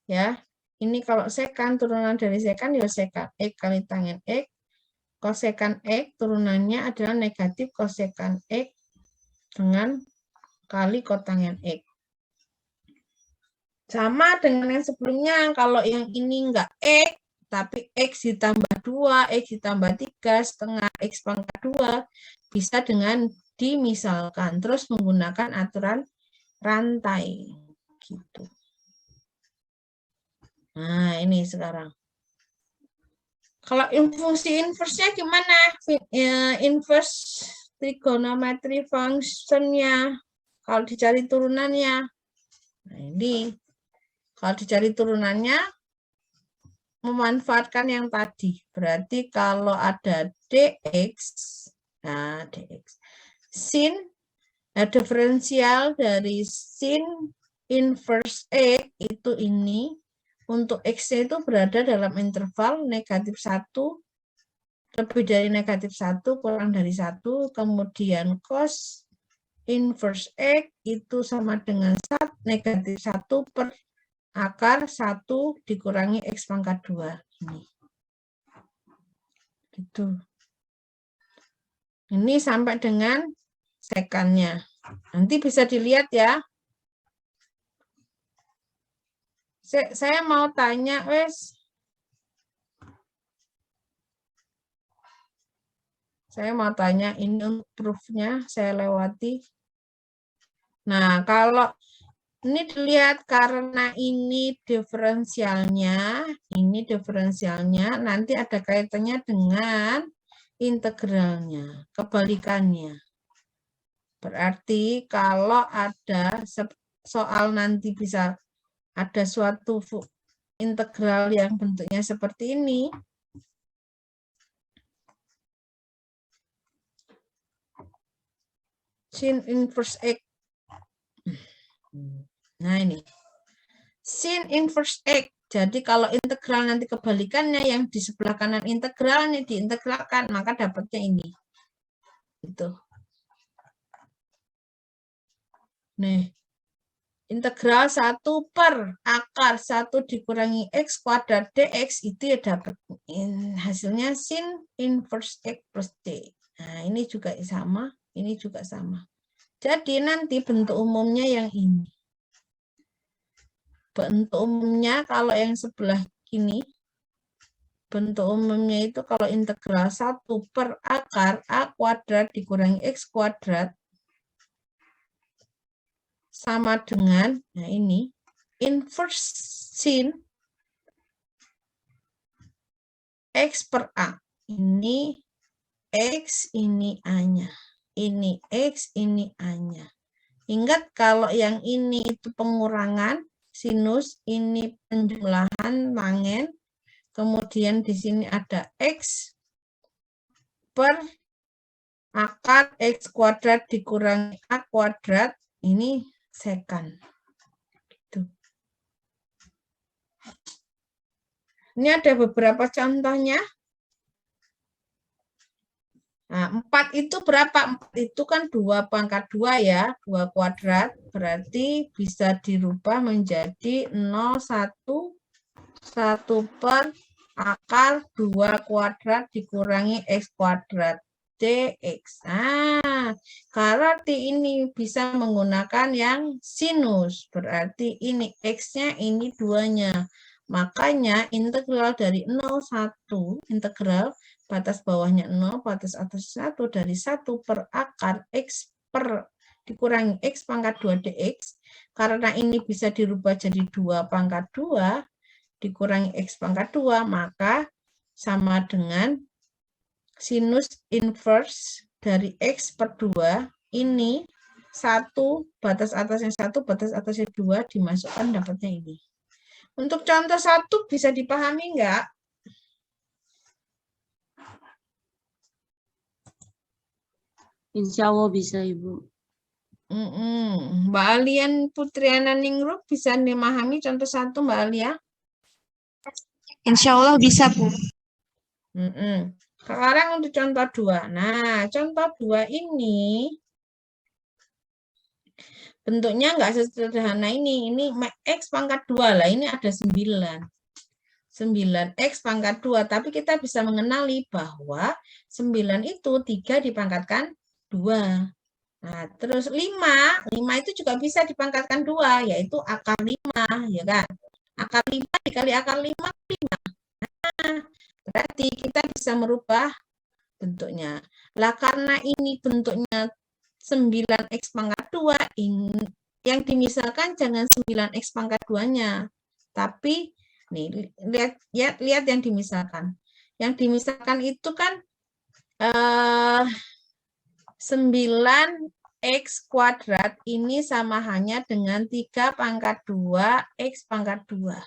Ya, ini kalau sekan, turunan dari sekan ya sekan X kali tangen X. Kosekan X, turunannya adalah negatif kosekan X dengan kali kotangen X. Sama dengan yang sebelumnya, kalau yang ini enggak X, tapi X ditambah 2, X ditambah 3, setengah X pangkat 2, bisa dengan dimisalkan, terus menggunakan aturan rantai. Gitu. Nah, ini sekarang. Kalau fungsi inverse-nya gimana? Inverse trigonometry function-nya. Kalau dicari turunannya. Nah, ini. Kalau dicari turunannya, memanfaatkan yang tadi. Berarti kalau ada dx, nah dx. Sin, diferensial dari sin inverse x itu ini. Untuk X-nya itu berada dalam interval -1, lebih dari -1, kurang dari 1, kemudian cos inverse X itu sama dengan -1 per akar 1 dikurangi X pangkat 2. Ini. Gitu. Ini sampai dengan sekannya. Nanti bisa dilihat ya. Saya mau tanya, wes. Saya mau tanya ini untuk proof-nya, saya lewati. Nah, kalau ini dilihat karena ini diferensialnya, nanti ada kaitannya dengan integralnya, kebalikannya. Berarti kalau ada soal nanti bisa ada suatu integral yang bentuknya seperti ini. Sin inverse X. Nah ini. Sin inverse X. Jadi kalau integral nanti kebalikannya yang di sebelah kanan integralnya diintegralkan, maka dapatnya ini. Gitu. Nih. Integral 1 per akar 1 dikurangi X kuadrat dx itu ya dapat hasilnya sin inverse X plus D. Nah, ini juga sama, ini juga sama. Jadi nanti bentuk umumnya yang ini. Bentuk umumnya kalau yang sebelah ini, bentuk umumnya itu kalau integral 1 per akar A kuadrat dikurangi X kuadrat sama dengan, nah ini, inverse sin X per A. Ini X, ini A-nya. Ini X, ini A-nya. Ingat kalau yang ini itu pengurangan sinus, ini penjumlahan tangen, kemudian di sini ada X per akar X kuadrat dikurangi A kuadrat, ini sekan. Gitu. Ini ada beberapa contohnya. Nah, 4 itu berapa? 4 itu kan 2 pangkat 2 ya, 2 kuadrat. Berarti bisa dirubah menjadi 0, 1 per akar 2 kuadrat dikurangi X kuadrat. dx. Nah, berarti ini bisa menggunakan yang sinus. Berarti ini X-nya, ini 2-nya. Makanya integral dari 0, 1, integral batas bawahnya 0, batas atas 1 dari 1 per akar X per dikurangi X pangkat 2 dx. Karena ini bisa dirubah jadi 2 pangkat 2 dikurangi X pangkat 2, maka sama dengan sinus inverse dari X per 2, ini 1, batas atasnya 1, batas atasnya 2, dimasukkan dapatnya ini. Untuk contoh 1 bisa dipahami enggak? Insya Allah bisa, Ibu. Mbak Alian Putriana Ningrum bisa memahami contoh 1, Mbak Alia? Insya Allah bisa, Bu. Sekarang untuk contoh 2. Nah, contoh 2 ini bentuknya enggak sesederhana ini. Ini X pangkat 2 lah, ini ada 9. 9X pangkat 2. Tapi kita bisa mengenali bahwa 9 itu 3 dipangkatkan 2. Nah, terus 5 itu juga bisa dipangkatkan 2, yaitu akar 5, ya kan? Akar 5 dikali akar 5, 5. Nah, berarti kita bisa merubah bentuknya. Lah karena ini bentuknya 9x pangkat 2, yang dimisalkan jangan 9x pangkat 2-nya. Tapi nih lihat yang dimisalkan. Yang dimisalkan itu kan 9x kuadrat ini sama hanya dengan 3 pangkat 2 x pangkat 2.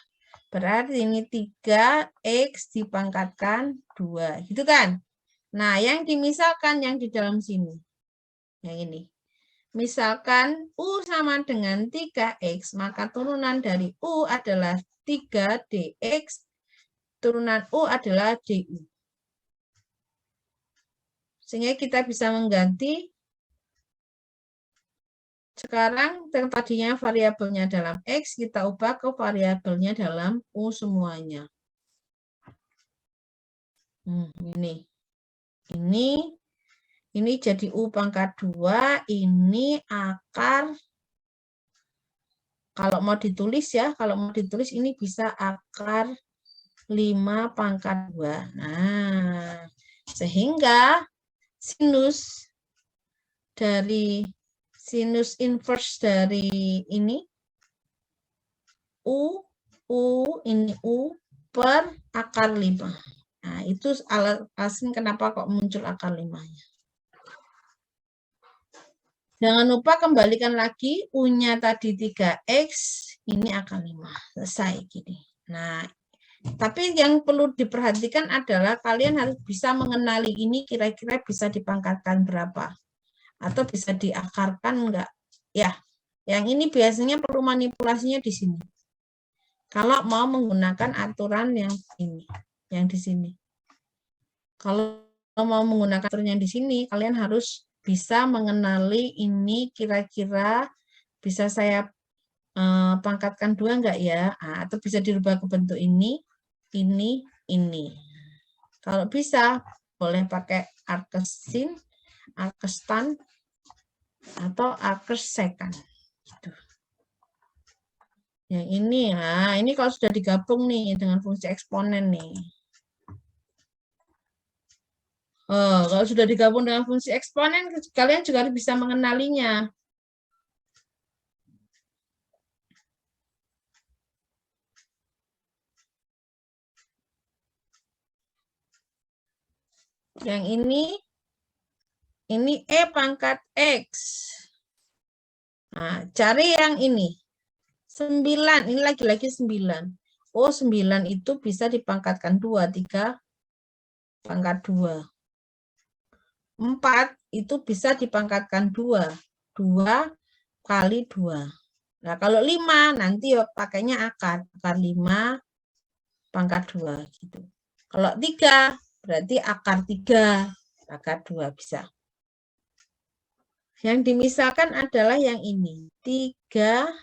Berarti ini 3x dipangkatkan 2, gitu kan? Nah, yang dimisalkan yang di dalam sini. Yang ini. Misalkan U sama dengan 3x, maka turunan dari U adalah 3dx, turunan U adalah du. Sehingga kita bisa mengganti, sekarang yang tadinya variabelnya dalam X, kita ubah ke variabelnya dalam U semuanya. Ini jadi U pangkat 2, ini akar, kalau mau ditulis ya, ini bisa akar 5 pangkat 2. Nah, sehingga sinus inverse dari ini ini U per akar 5. Nah, itu alasan kenapa kok muncul akar 5-nya. Jangan lupa kembalikan lagi U-nya tadi 3x, ini akar 5. Selesai gini. Nah, tapi yang perlu diperhatikan adalah kalian harus bisa mengenali ini kira-kira bisa dipangkatkan berapa. Atau bisa diakarkan enggak. Ya, yang ini biasanya perlu manipulasinya di sini. Kalau mau menggunakan aturan yang ini, yang di sini. Kalau mau menggunakan aturan yang di sini, kalian harus bisa mengenali ini kira-kira bisa saya pangkatkan 2 enggak ya? Atau bisa dirubah ke bentuk ini. Kalau bisa, boleh pakai arkesin, arkestan, atau arkesekant. Gitu. Yang ini, nah ini kalau sudah digabung nih dengan fungsi eksponen nih. Kalau sudah digabung dengan fungsi eksponen, kalian juga bisa mengenalinya. Yang ini E pangkat X. Nah, cari yang ini. 9, ini lagi-lagi 9. Oh, 9 itu bisa dipangkatkan 2, 3 pangkat 2. 4 itu bisa dipangkatkan 2. 2 kali 2. Nah, kalau 5 nanti pakainya akar 5 pangkat 2 gitu. Kalau 3 berarti akar 3 pangkat 2 bisa. Yang dimisalkan adalah yang ini, 3x.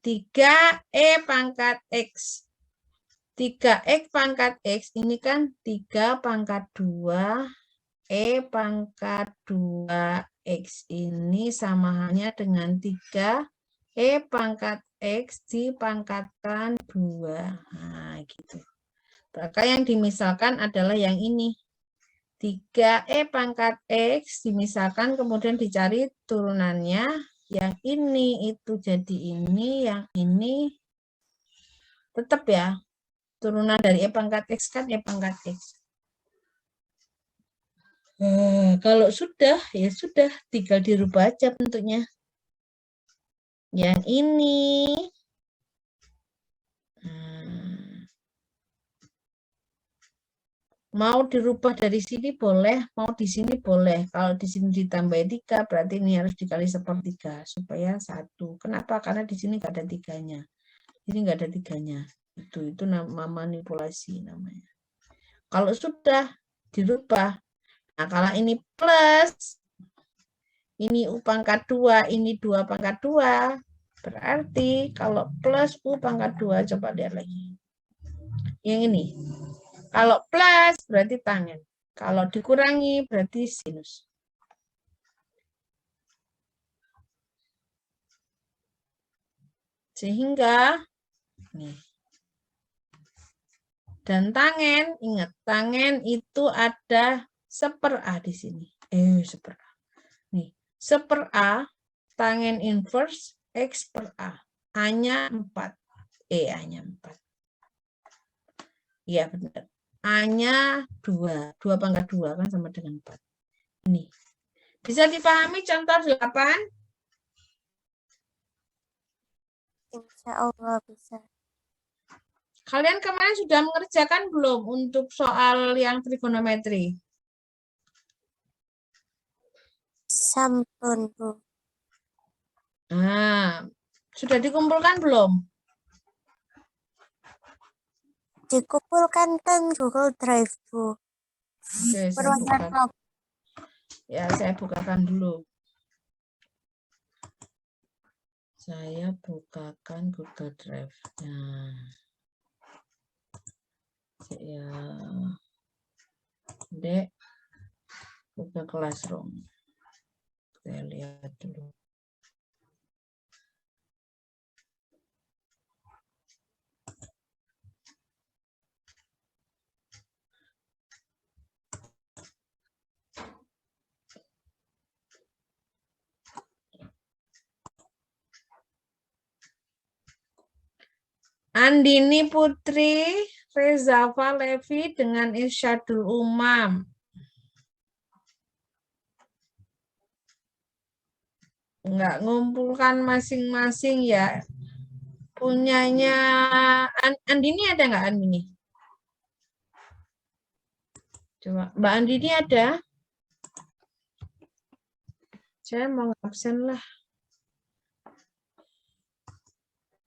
3e pangkat x. 3x pangkat x ini kan 3 pangkat 2 e pangkat 2x ini sama halnya dengan 3 e pangkat x dipangkatkan 2. Nah, gitu. Maka yang dimisalkan adalah yang ini. 3e pangkat x dimisalkan kemudian dicari turunannya. Yang ini itu jadi ini, yang ini tetap ya. Turunan dari E pangkat X kan E pangkat X. Kalau sudah, ya sudah. Tinggal dirubah aja bentuknya. Yang ini. Mau dirubah dari sini boleh, mau di sini boleh. Kalau di sini ditambah 3, berarti ini harus dikali 1/3 supaya 1. Kenapa? Karena di sini nggak ada 3-nya. Ini nggak ada 3-nya. Itu nama manipulasi namanya. Kalau sudah dirubah, nah kalau ini plus, ini U pangkat 2, ini 2 pangkat 2, berarti kalau plus U pangkat 2, coba lihat lagi. Yang ini, kalau plus berarti tangen, kalau dikurangi berarti sinus. Sehingga, nih, Dan tangen, ingat, tangen itu ada 1/A di sini. 1/A. Nih, 1/A, tangen inverse, X per A. A-nya 4. A-nya 4. Iya, benar. A-nya 2. 2 pangkat 2 kan sama dengan 4. Ini. Bisa dipahami contoh 8? Insya Allah bisa. Kalian kemarin sudah mengerjakan belum untuk soal yang trigonometri? Sampun, Bu. Nah, sudah dikumpulkan belum? Dikumpulkan ke Google Drive, Bu. Oke, saya Berwarna buka. top. Ya, saya bukakan dulu. Saya bukakan Google Drive. Nah, ya, Dek, buka Classroom. Saya lihat dulu. Andini Putri, Reza Levi dengan Irsyadul Umam. Enggak ngumpulkan masing-masing ya. Punyanya Andini ada nggak Andini? Coba, Mbak Andini ada? Saya mau absen lah.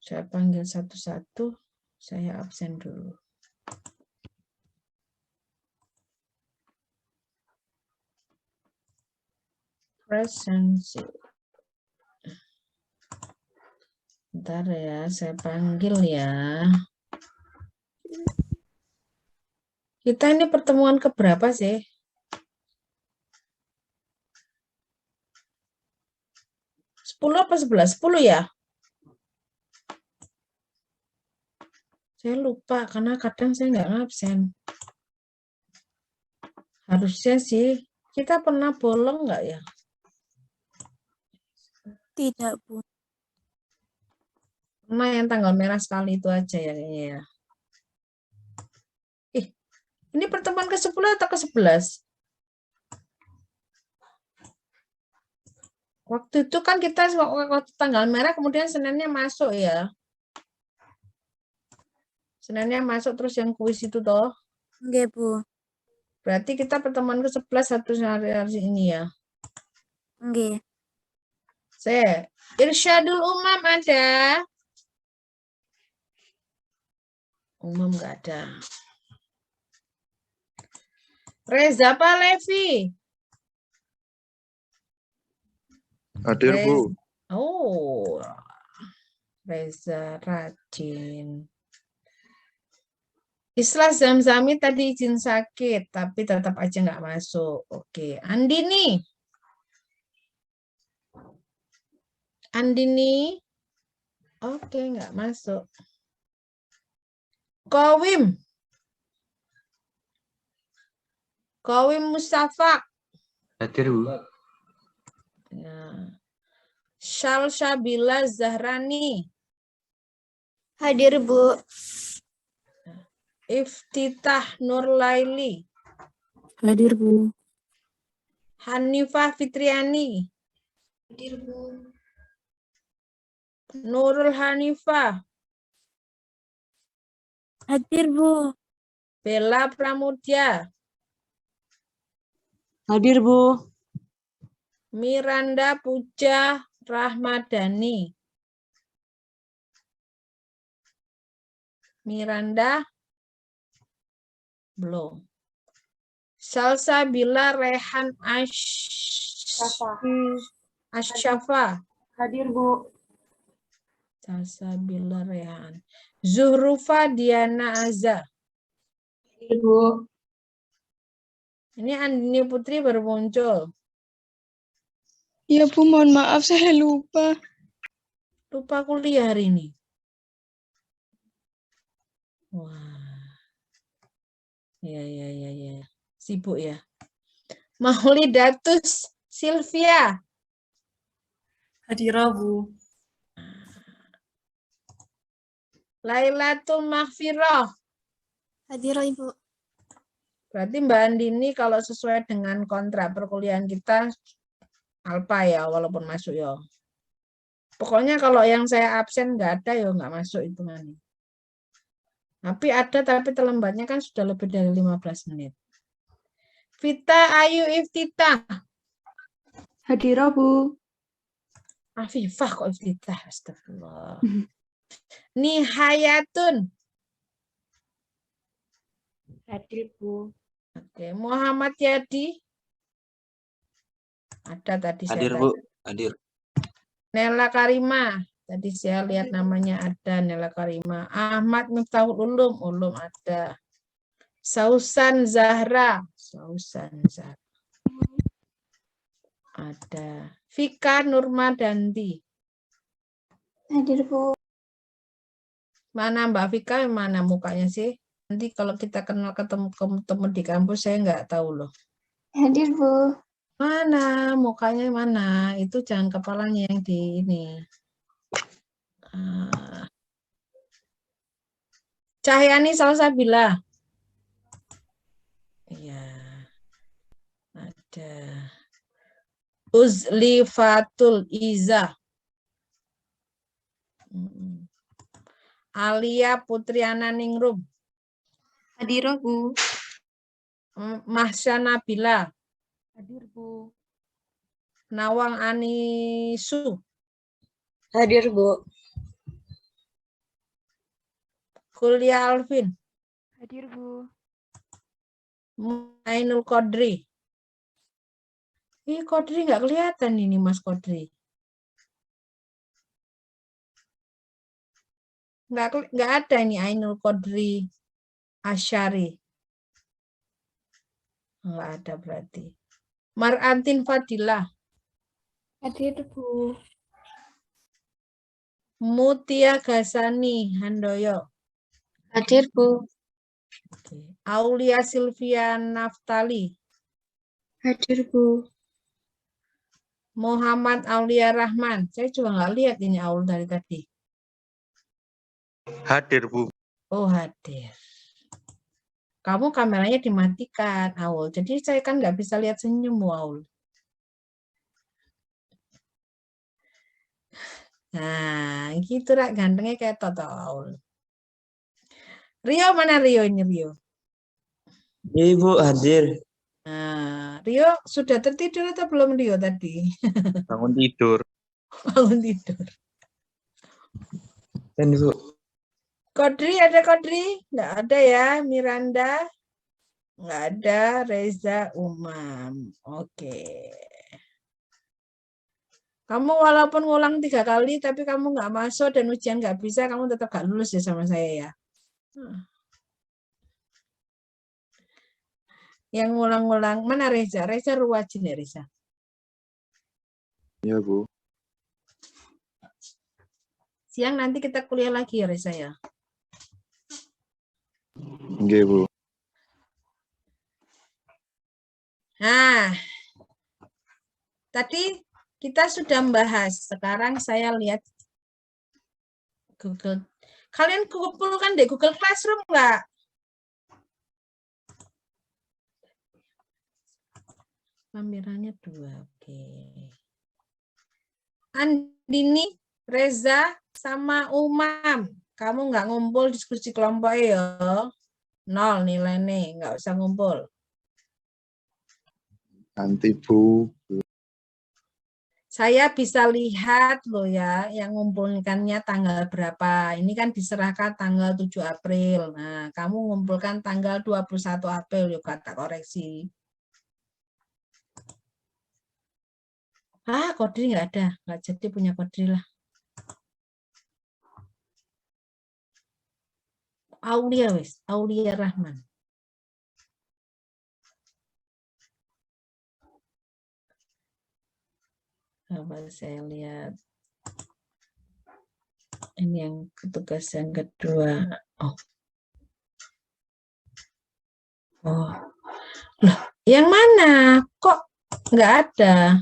Saya panggil satu-satu, saya absen dulu. Presensi. Bentar ya, saya panggil ya. Kita ini pertemuan keberapa sih? 10 apa 11? 10 ya? Saya lupa karena kadang saya nggak ngabsen. Harusnya sih. Kita pernah bolong nggak ya? Tidak, Bu. Pernah yang tanggal merah sekali itu aja ya kayaknya ya. Ini pertemuan ke-10 atau ke-11? Waktu itu kan kita waktu tanggal merah kemudian Seninnya masuk ya. Seninnya masuk terus yang kuis itu toh. Nggih, Bu. Berarti kita pertemuan ke-11 satu hari ini ya. Nggih. Saya Irsyadul Umam ada? Umam nggak ada. Reza Levi. Hadir, Bu. Oh, Reza rajin. Islah Zamzami tadi izin sakit, tapi tetap aja nggak masuk. Oke, Andini. Andini. Oke, nggak masuk. Kowim. Kowim Mustafa. Hadir, Bu. Ya. Shalsabila Zahrani. Hadir, Bu. Iftitah Nurlaili. Hadir, Bu. Hanifah Fitriani. Hadir, Bu. Nurul Hanifah. Hadir, Bu. Bella Pramudya. Hadir, Bu. Miranda Puja Rahmadani. Miranda belum. Salsabila Rehan Asyafa. Hadir, Bu. Salsabila Rehan. Zuhrufa Diana Azza. Hadir, Bu. Ini Andini Putri baru muncul. Ya Bu, mohon maaf saya lupa. Lupa kuliah hari ini. Wah. Ya. Sibuk ya. Maulidatus Silvia. Hadirah, Bu. Lailatul Maghfirah. Hadirah Ibu. Berarti Mbak Andini kalau sesuai dengan kontrak perkuliahan kita alpa ya, walaupun masuk ya. Pokoknya kalau yang saya absen nggak ada ya nggak masuk hitungannya. Tapi ada, tapi terlambatnya kan sudah lebih dari 15 menit. Vita Ayu Iftitah. Hadirah, Bu. Afifah kok Iftitah, astagfirullah. Nihayatun. Hadir, Bu. Oke, Muhammad Yadi. Ada tadi Hadir, saya Bu. tanya. Hadir. Nela Karima. Tadi saya lihat namanya ada Nela Karima. Ahmad Miftahul Ulum ada. Sausan Zahra. Ada. Vika Nurmadanti. Hadir, Bu. Mana Mbak Vika, mana mukanya sih? Nanti kalau kita kenal ketemu di kampus, saya nggak tahu loh. Hadir, Bu. Mana mukanya mana? Itu jangan kepalanya yang di ini. Cahyani Salsabila. Iya. Ada. Uzlifatul Iza. Alia Putriana Ningrum. Hadirah, Bu. Mahsya Nabila. Hadir, Bu. Nawang Anisu. Hadir, Bu. Kulia Alvin. Hadir, Bu. Ainul Qadri. Ih, Qadri nggak kelihatan ini Mas Qadri. Nggak ada ini Ainul Qadri Asyari. Nggak ada berarti. Mar'antin Fadilah. Hadir, Bu. Mutia Gasani Handoyo. Hadir, Bu. Aulia Silvia Naftali. Hadir, Bu. Muhammad Aulia Rahman. Saya juga nggak lihat ini Aul dari tadi. Hadir, Bu. Oh, hadir. Kamu kameranya dimatikan, Aul. Jadi saya kan nggak bisa lihat senyummu, Aul. Nah, gitu lah. Gantengnya kayak Toto, Aul. Rio mana Rio ini, Rio? Ibu hadir. Nah, Rio sudah tertidur atau belum Rio tadi? Bangun tidur. Bangun tidur. Dan Ibu. Kodri, ada Kodri? Nggak ada ya, Miranda? Nggak ada, Reza Umam. Oke. Kamu walaupun ngulang 3 kali, tapi kamu nggak masuk dan ujian nggak bisa, kamu tetap nggak lulus ya sama saya ya. Yang ngulang-ngulang, mana Reza? Reza Ruwajin ya, Reza? Ya, Bu. Siang nanti kita kuliah lagi ya, Reza ya? Oke, Bu. Nah, tadi kita sudah membahas. Sekarang saya lihat Google. Kalian kumpulkan di Google Classroom nggak? Lampirannya 2, oke. Andini, Reza, sama Umam. Kamu nggak ngumpul diskusi kelompok ya? 0 nilai nih, nggak usah ngumpul. Nanti, Bu. Saya bisa lihat loh ya, yang ngumpulkannya tanggal berapa. Ini kan diserahkan tanggal 7 April. Nah, kamu ngumpulkan tanggal 21 April, yuk kata koreksi. Kodri nggak ada. Nggak jadi punya Kodri lah. Aulia wes, Aulia Rahman. Coba saya lihat. Ini yang tugas yang kedua. Oh. Oh, loh, yang mana? Kok nggak ada?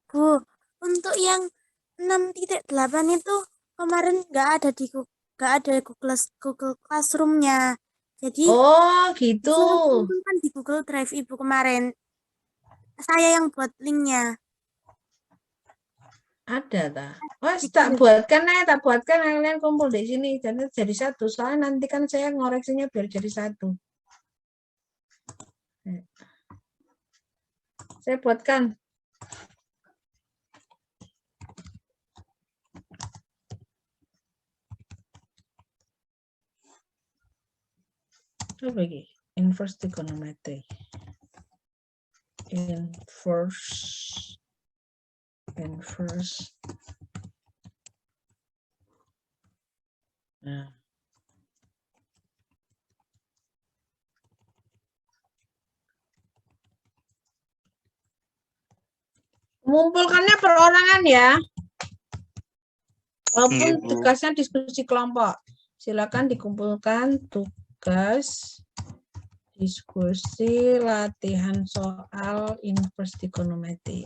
Bu, untuk yang 6.8 itu kemarin nggak ada di Google Classroom-nya. Jadi Oh, gitu. saya kumpulkan di Google Drive Ibu kemarin. Saya yang buat linknya. Ada tak? Oh, Bikin tak ya. buatkan kalian kumpul di sini jadi satu. Soalnya nanti kan saya ngoreksinya biar jadi satu. Saya buatkan. Coba lagi. Inverse trigonometry. Inverse. Nah. Mengumpulkannya perorangan ya. Walaupun Nggih, Bu. tugasnya diskusi kelompok. Silakan dikumpulkan tugas diskusi latihan soal inverse trigonometry.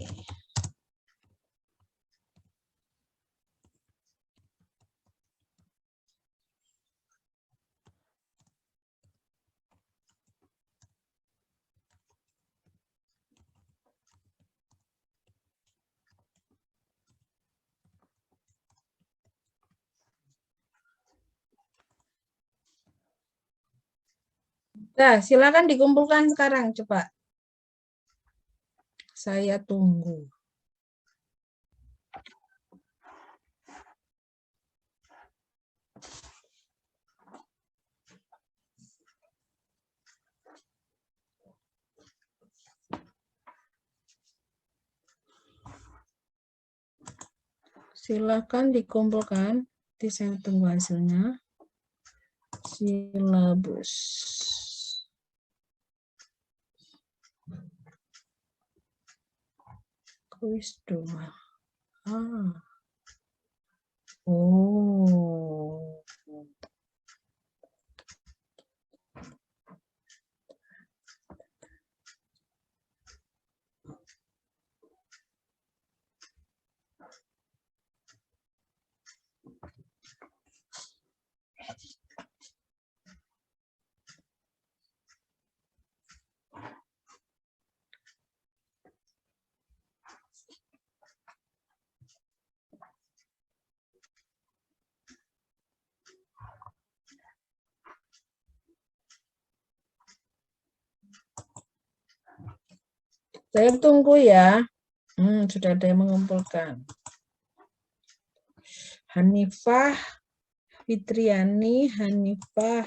Nah, silakan dikumpulkan sekarang, coba. Saya tunggu. Silakan dikumpulkan. Nanti saya tunggu hasilnya. Silabus. Kuis 2. Oh. Saya tunggu ya. Sudah ada yang mengumpulkan. Hanifah, Fitriani, Hanifah.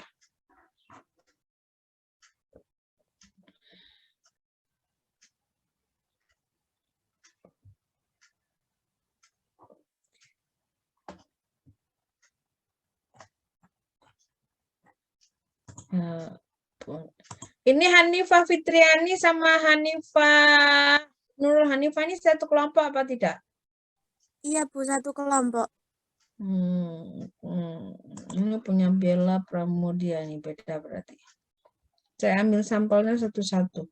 Ini Hanifah Fitriani sama Hanifah Nurul Hanifah ini satu kelompok apa tidak? Iya, Bu, satu kelompok. Ini punya Bella Pramudia ini beda berarti. Saya ambil sampelnya satu-satu.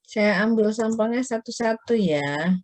Saya ambil sampelnya satu-satu ya.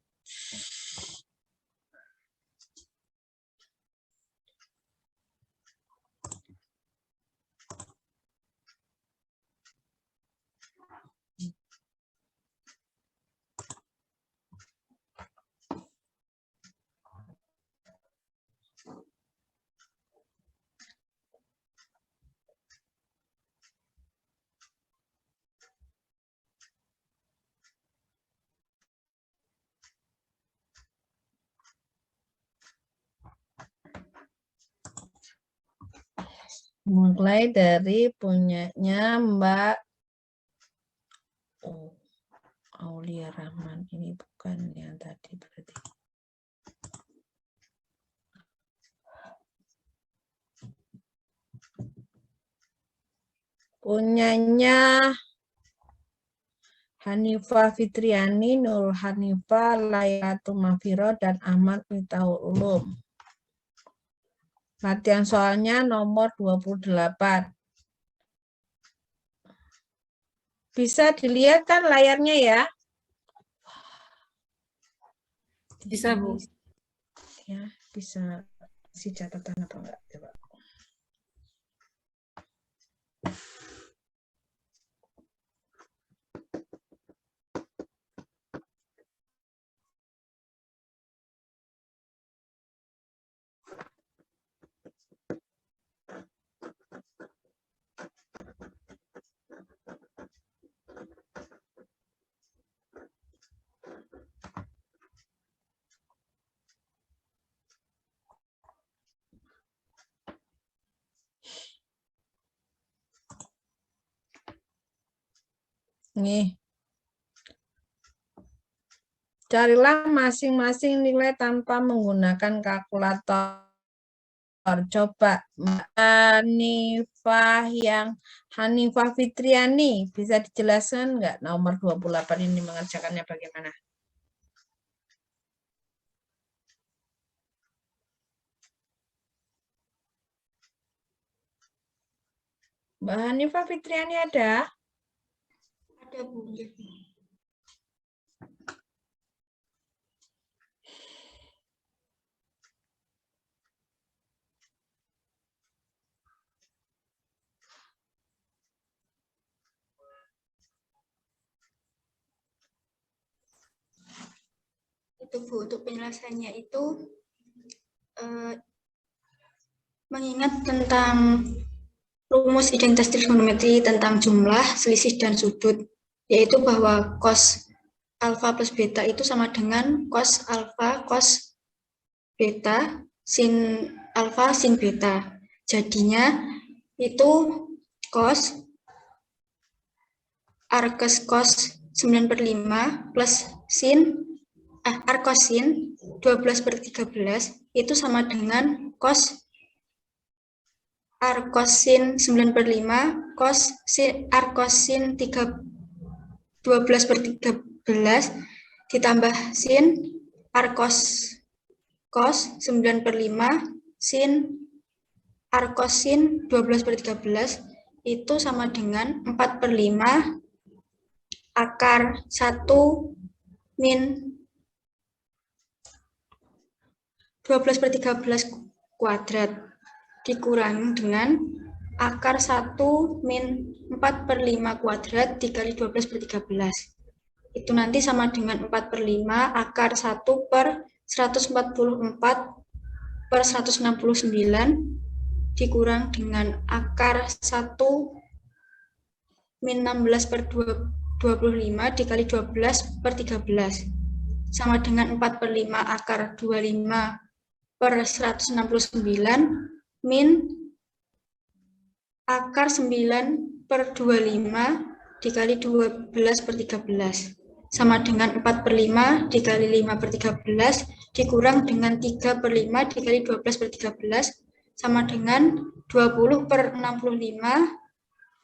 Mulai dari punyanya Mbak Aulia Rahman. Ini bukan yang tadi berarti. punyanya Hanifah Fitriani, Nur Hanifah, Laylatul Mafiro, dan Ahmad Mitaul Ulum. Latihan soalnya nomor 28. Bisa dilihat kan layarnya ya? Bisa, Bu. Ya, bisa isi catatan apa enggak? Coba. Nih. Carilah masing-masing nilai tanpa menggunakan kalkulator. Coba Hanifah Fitriani, bisa dijelaskan nggak nomor 28 ini mengerjakannya bagaimana? Mbak Hanifah Fitriani ada? Ada, Bu. Itu, Bu, untuk penjelasannya itu mengingat tentang rumus identitas trigonometri tentang jumlah, selisih, dan sudut, yaitu bahwa cos alfa plus beta itu sama dengan cos alfa cos beta sin alfa sin beta. Jadinya itu cos arcos cos 9/5 plus sin arcos sin 12/13 itu sama dengan cos arcosin 9/5 cos arcosin 12/13 ditambah sin arcos cos 9/5 sin arcosin 12/13 itu sama dengan 4/5 akar 1 min 12/13 kuadrat dikurangi dengan akar 1 min 4/5 kuadrat dikali 12/13. Itu nanti sama dengan 4/5 akar 1 per 144/169 dikurang dengan akar 1 min 16/25 dikali 12/13 sama dengan 4/5 akar 25/169 min akar 9/25 dikali 12/13 sama dengan 4/5 dikali 5/13 dikurang dengan 3/5 dikali 12/13 sama dengan 20/65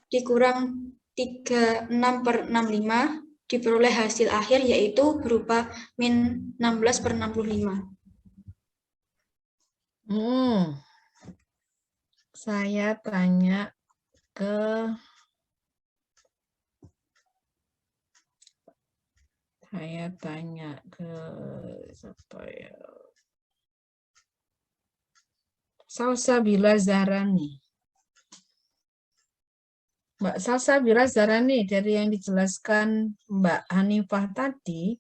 dikurang 36/65 diperoleh hasil akhir yaitu berupa min 16/65. Saya tanya ke siapa ya? Salsabila Zahrani. Mbak Salsabila Zahrani, dari yang dijelaskan Mbak Hanifah tadi,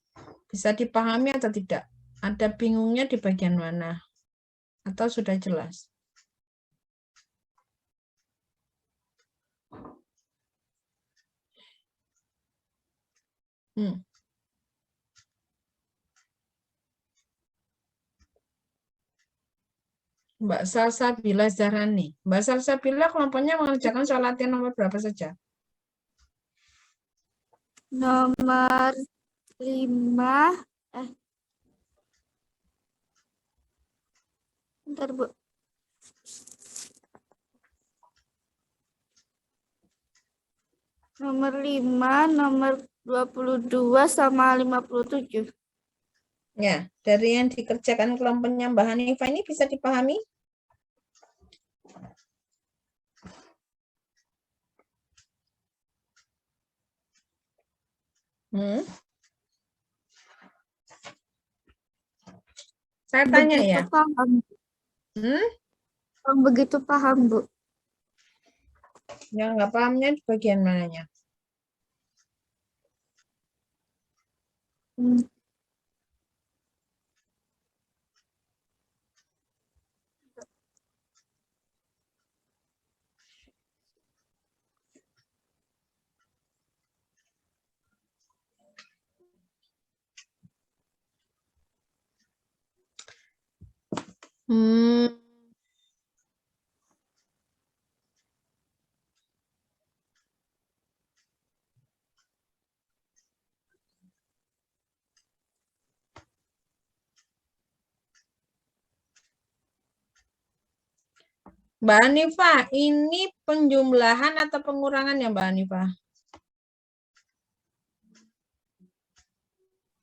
bisa dipahami atau tidak? Ada bingungnya di bagian mana? Atau sudah jelas? Mbak Salsabila Zahrani. Mbak Salsabila kelompoknya mengerjakan soal latihan nomor berapa saja? Nomor 5. Bentar, Bu. Nomor 5, nomor 22 sama 57. Ya, dari yang dikerjakan kelompoknya Mbak Hanifah ini bisa dipahami? Hmm? Saya tanya Begitu ya. paham. Hmm? Begitu paham, Bu. Yang nggak pahamnya di bagian mananya? Hmm. Hmm. Mbak Hanifah, ini penjumlahan atau pengurangan ya Mbak Hanifah?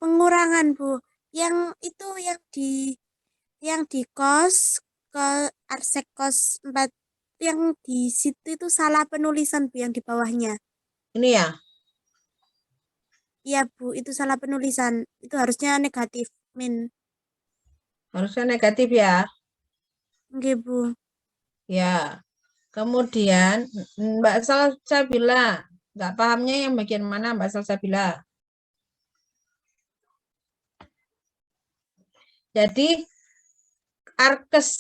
Pengurangan, Bu. Yang itu yang di kos ke arsek kos 4 yang di situ itu salah penulisan, Bu, yang di bawahnya. Ini ya? Iya, Bu, itu salah penulisan. Itu harusnya negatif, min. Harusnya negatif ya? Oke, Bu. Ya. Kemudian Mbak Salsabila, nggak pahamnya yang bagian mana Mbak Salsabila? Jadi arkes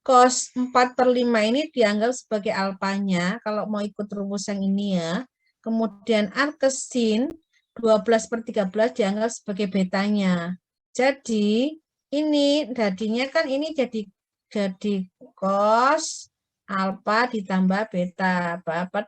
cos 4/5 ini dianggap sebagai alfanya kalau mau ikut rumus yang ini ya. Kemudian arkes sin 12/13 dianggap sebagai betanya. Jadi ini jadinya kan ini jadi cos alfa ditambah beta.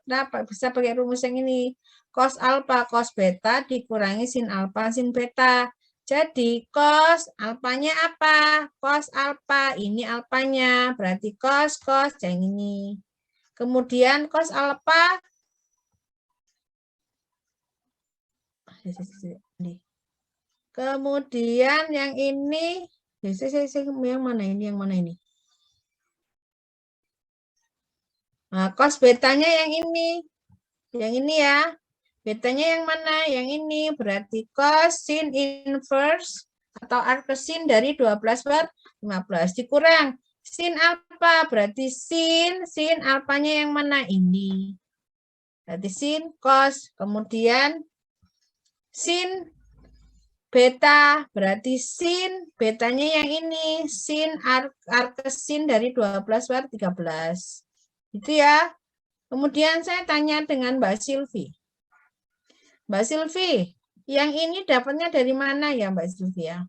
Kenapa bisa pakai rumus yang ini? Cos alfa cos beta dikurangi sin alfa sin beta. Jadi cos alfanya apa? Cos alfa ini alfanya, berarti cos yang ini. Kemudian cos alfa kemudian yang ini yang mana ini? Yang mana ini? Nah, cos betanya yang ini. Yang ini ya. Betanya yang mana? Yang ini. Berarti cos sin inverse atau arcsin dari 12/15 dikurang sin alfa. Berarti sin alfanya yang mana? Ini. Berarti sin cos. Kemudian sin beta. Berarti sin betanya yang ini. Sin arcsin dari 12/13. Itu ya. Kemudian saya tanya dengan Mbak Silvi. Mbak Silvi, yang ini dapatnya dari mana ya Mbak Silvi ya?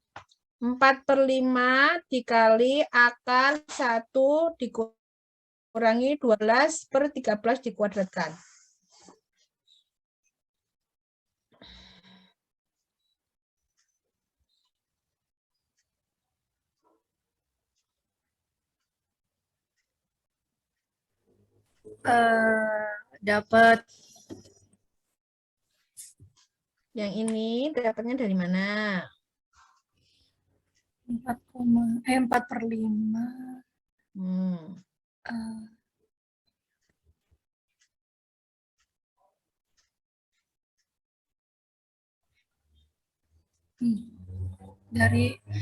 4/5 dikali akar 1 dikurangi 12/13 dikuadratkan. Dapat Yang ini dapatnya dari mana? 4/5. Hmm.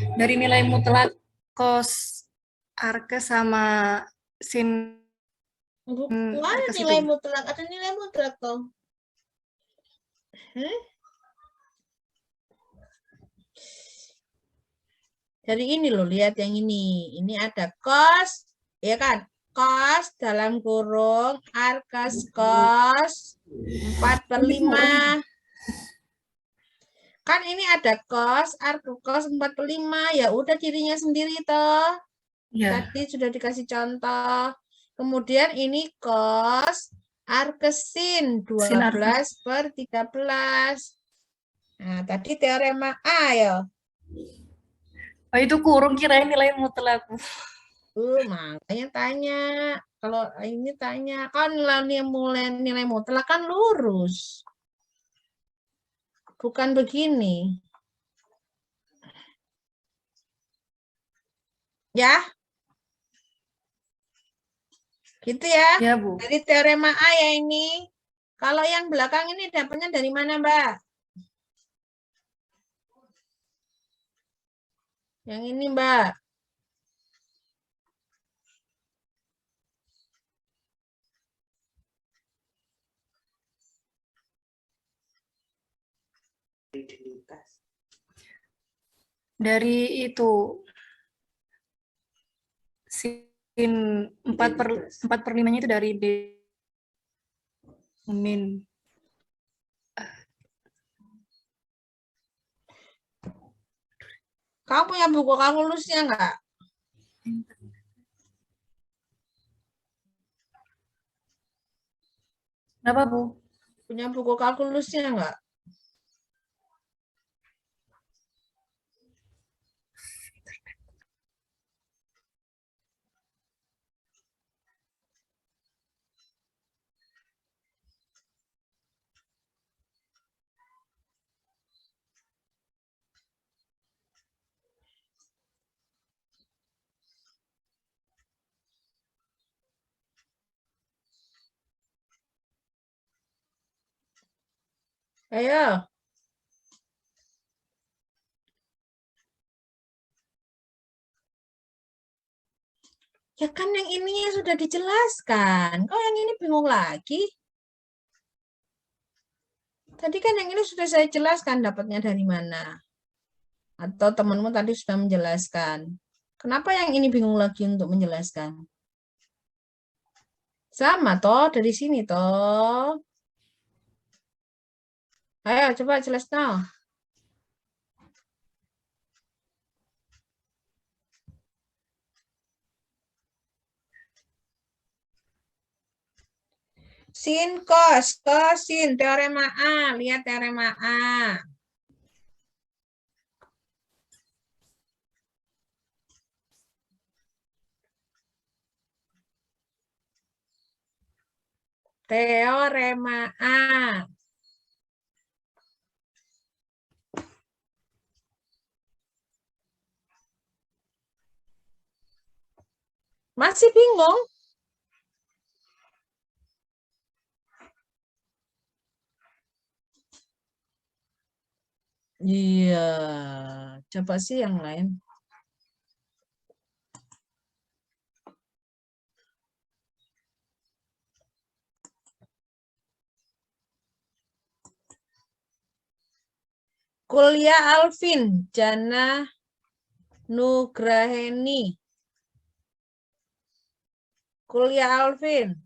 Dari nilai mutlak cos arke sama sin Ada nilai mutlak, ada nilai mutlak toh. Dari ini loh, lihat yang ini. Ini ada cos, ya kan? Cos dalam kurung arkes cos 4/5. Kan ini ada cos, arcus cos 4/5. Ya udah cirinya sendiri toh. Ya. Tadi sudah dikasih contoh. Kemudian ini cos arkesin 12/13. Nah, tadi teorema A ya. Oh, itu kurung kirain nilai mutlak. Makanya tanya. Kalau ini tanya, kan nilai mutlak kan lurus. Bukan begini. Ya? Gitu ya? Ya, Bu. Dari teorema A ya ini. Kalau yang belakang ini dapatnya dari mana, Mbak? Yang ini, Mbak. Dari itu sin 4/5-nya itu dari D min. Kamu punya buku kalkulusnya nggak? Kenapa, Bu? Punya buku kalkulusnya nggak? Ayo. Ya kan yang ini sudah dijelaskan. Kok yang ini bingung lagi? Tadi kan yang ini sudah saya jelaskan dapatnya dari mana. Atau temanmu tadi sudah menjelaskan. Kenapa yang ini bingung lagi untuk menjelaskan? Sama toh, dari sini toh. Ayo coba jelaskan. Sin cos, sin, teorema A. Lihat teorema A. Teorema A. Masih bingung? Iya, coba sih yang lain. Kuliah Alvin, Jana Nugraheni. Kuliah Alvin.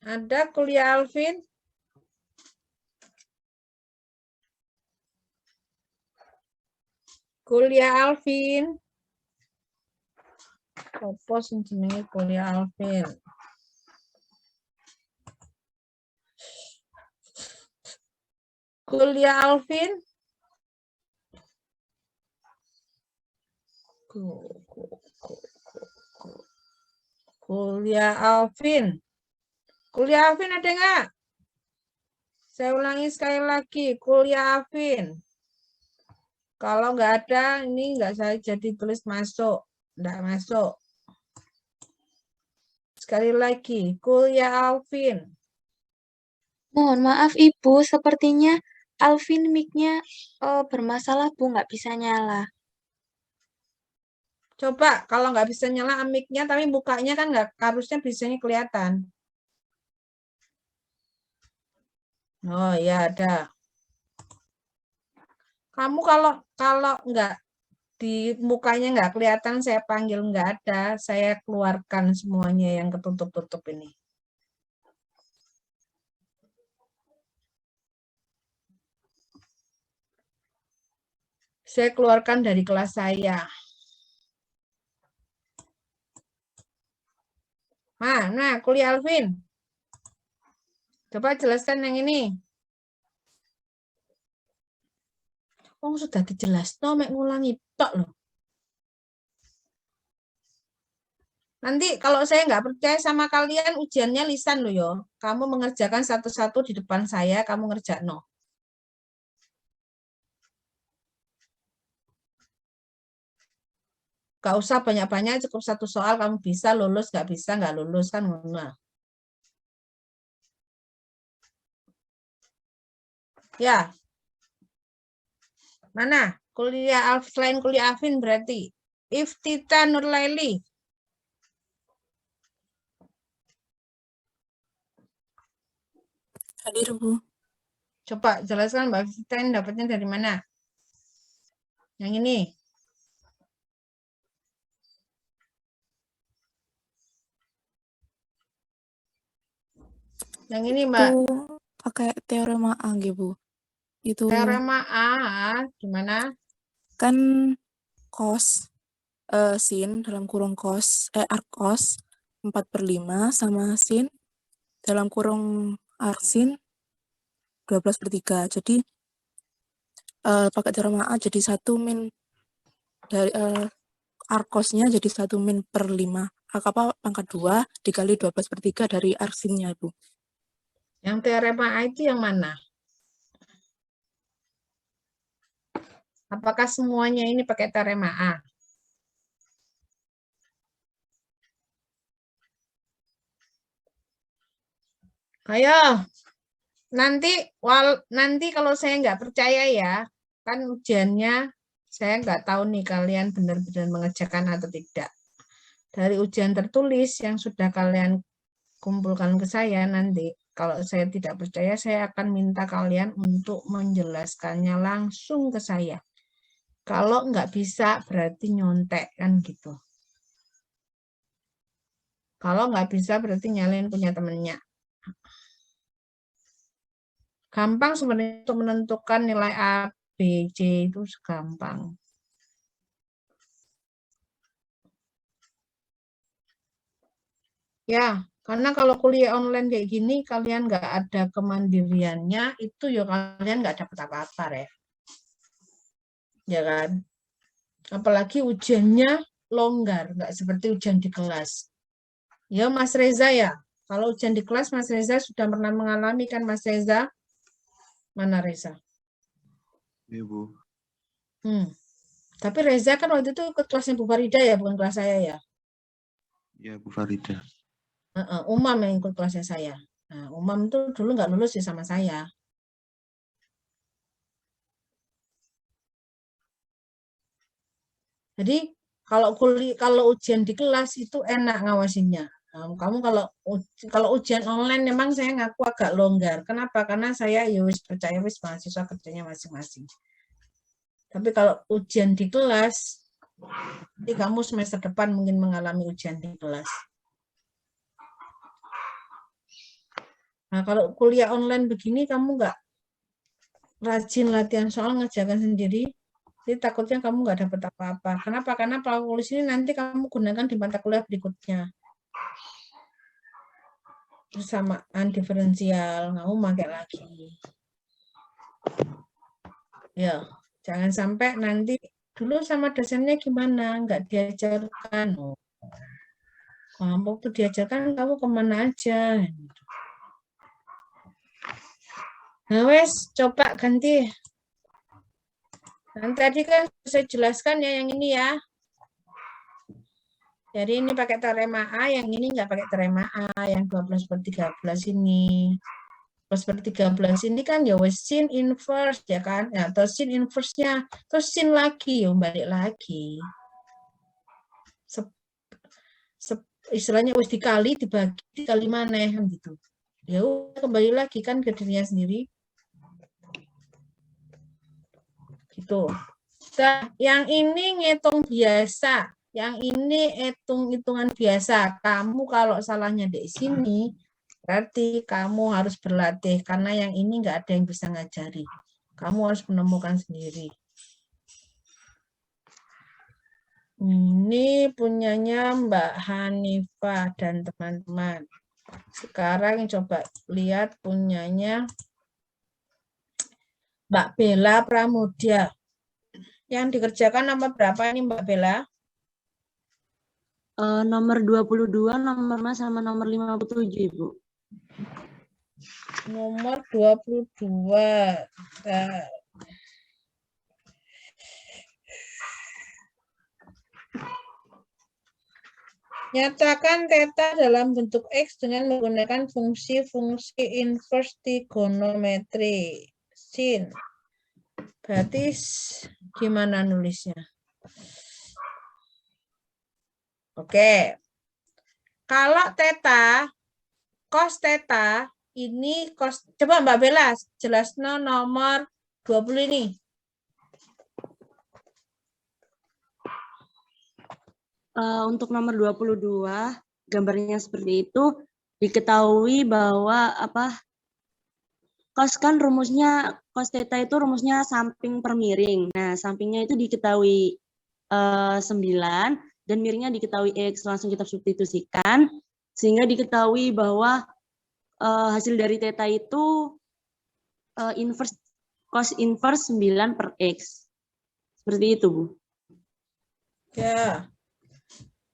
Ada kuliah Alvin? Kuliah Alvin. Apa sing jenenge kuliah Alvin? Kuliah Alvin? Kuliah Alvin. Kuliah Alvin ada nggak? Saya ulangi sekali lagi, kuliah Alvin. Kalau nggak ada, ini nggak saya jadi tulis masuk. Nggak masuk. Sekali lagi, kuliah Alvin. Mohon maaf Ibu, sepertinya Alvin mic-nya bermasalah Bu, nggak bisa nyala. Coba kalau nggak bisa nyala mic-nya, tapi bukanya kan nggak harusnya bisanya kelihatan. Oh ya ada. Kamu kalau nggak di mukanya nggak kelihatan, saya panggil nggak ada, saya keluarkan semuanya yang ketutup-tutup ini. Saya keluarkan dari kelas saya. Nah, kuliah Alvin. Coba jelaskan yang ini. Wong sudah dijelasno mek ngulangi tok loh. Nanti kalau saya nggak percaya sama kalian, ujiannya lisan loh yo. Kamu mengerjakan satu-satu di depan saya, kamu ngerjakno. Gak usah banyak-banyak, cukup satu soal kamu bisa lulus, nggak bisa nggak lulus kan ngono. Ya. Mana? Kuliah selain kuliah Afin berarti Iftita Nurlaili. Hadir, Bu. Coba jelaskan Mbak Iftita ini dapatnya dari mana? Yang ini. Yang ini Mbak. Itu pakai teorema A, nggih, Bu. Itu Teorema A, gimana? kan cos sin dalam kurung cos arc cos 4/5 sama sin dalam kurung arc sin 12/3. Jadi pakai teorema A jadi 1 min dari arc cosnya jadi 1 min per 5. Pangkat 2 dikali 12/3 dari arc sinnya, Bu. Yang teorema A itu yang mana? Apakah semuanya ini pakai teorema A? Ayo, nanti kalau saya nggak percaya ya, kan ujiannya saya nggak tahu nih kalian benar-benar mengerjakan atau tidak. Dari ujian tertulis yang sudah kalian kumpulkan ke saya nanti, kalau saya tidak percaya, saya akan minta kalian untuk menjelaskannya langsung ke saya. Kalau nggak bisa, berarti nyontek kan gitu. Kalau nggak bisa, berarti nyalain punya temennya. Gampang sebenarnya untuk menentukan nilai A, B, C itu gampang. Ya, karena kalau kuliah online kayak gini, kalian nggak ada kemandiriannya, itu ya kalian nggak dapat apa-apa, ya. Ya kan? Apalagi ujiannya longgar, nggak seperti ujian di kelas. Ya, Mas Reza ya. Kalau ujian di kelas, Mas Reza sudah pernah mengalami kan, Mas Reza? Mana Reza? Iya, Bu. Tapi Reza kan waktu itu ikut kelasnya Bu Farida ya, bukan kelas saya ya. Iya, Bu Farida. Umam yang ikut kelasnya saya. Nah, Umam itu dulu nggak lulus ya sama saya. Jadi kalau ujian di kelas itu enak ngawasinnya. Nah, kamu kalau ujian online memang saya ngaku agak longgar. Kenapa? Karena saya ya wis percaya wis mahasiswa kerjanya masing-masing. Tapi kalau ujian di kelas, nanti kamu semester depan mungkin mengalami ujian di kelas. Nah, kalau kuliah online begini kamu nggak rajin latihan soal ngerjakan sendiri, jadi takutnya kamu nggak dapat apa-apa. Kenapa? Karena kalkulus ini nanti kamu gunakan di mata kuliah berikutnya. Persamaan diferensial, kamu pakai lagi. Ya, jangan sampai nanti dulu sama dosennya gimana, nggak diajarkan. Kamu tuh diajarkan, kamu kemana aja. Nah, wes, coba ganti. Nah, tadi kan saya jelaskan ya yang ini ya. Jadi ini pakai teorema A, yang ini nggak pakai teorema A, yang 12/13 ini. 12/13 ini kan ya wes sin inverse ya kan, ya, atau sin inverse-nya, terus sin lagi, ya balik lagi. Istilahnya wes dikali, dikali mana kan gitu. Ya kembali lagi kan ke dirinya sendiri. Gitu. Nah, yang ini ngitung biasa. Yang ini hitung-hitungan biasa. Kamu kalau salahnya di sini, berarti kamu harus berlatih. Karena yang ini nggak ada yang bisa ngajari. Kamu harus menemukan sendiri. Ini punyanya Mbak Hanifah dan teman-teman. Sekarang coba lihat punyanya Mbak Bella Pramudia. Yang dikerjakan nomor berapa ini Mbak Bella? Nomor 22, nomor Mas sama nomor 57, Ibu. Nomor 22. Nah, nyatakan theta dalam bentuk X dengan menggunakan fungsi-fungsi inverse trigonometri. Sin. Berarti gimana nulisnya? Oke. Kalau theta, cos theta, ini cos. Coba Mbak Bella, jelasno nomor 20 ini. Untuk nomor 22, gambarnya seperti itu, diketahui bahwa cos kan rumusnya, cos theta itu rumusnya samping per miring. Nah, sampingnya itu diketahui 9, dan miringnya diketahui X. Langsung kita substitusikan, sehingga diketahui bahwa hasil dari theta itu cos inverse 9 per X. Seperti itu, Bu. Ya.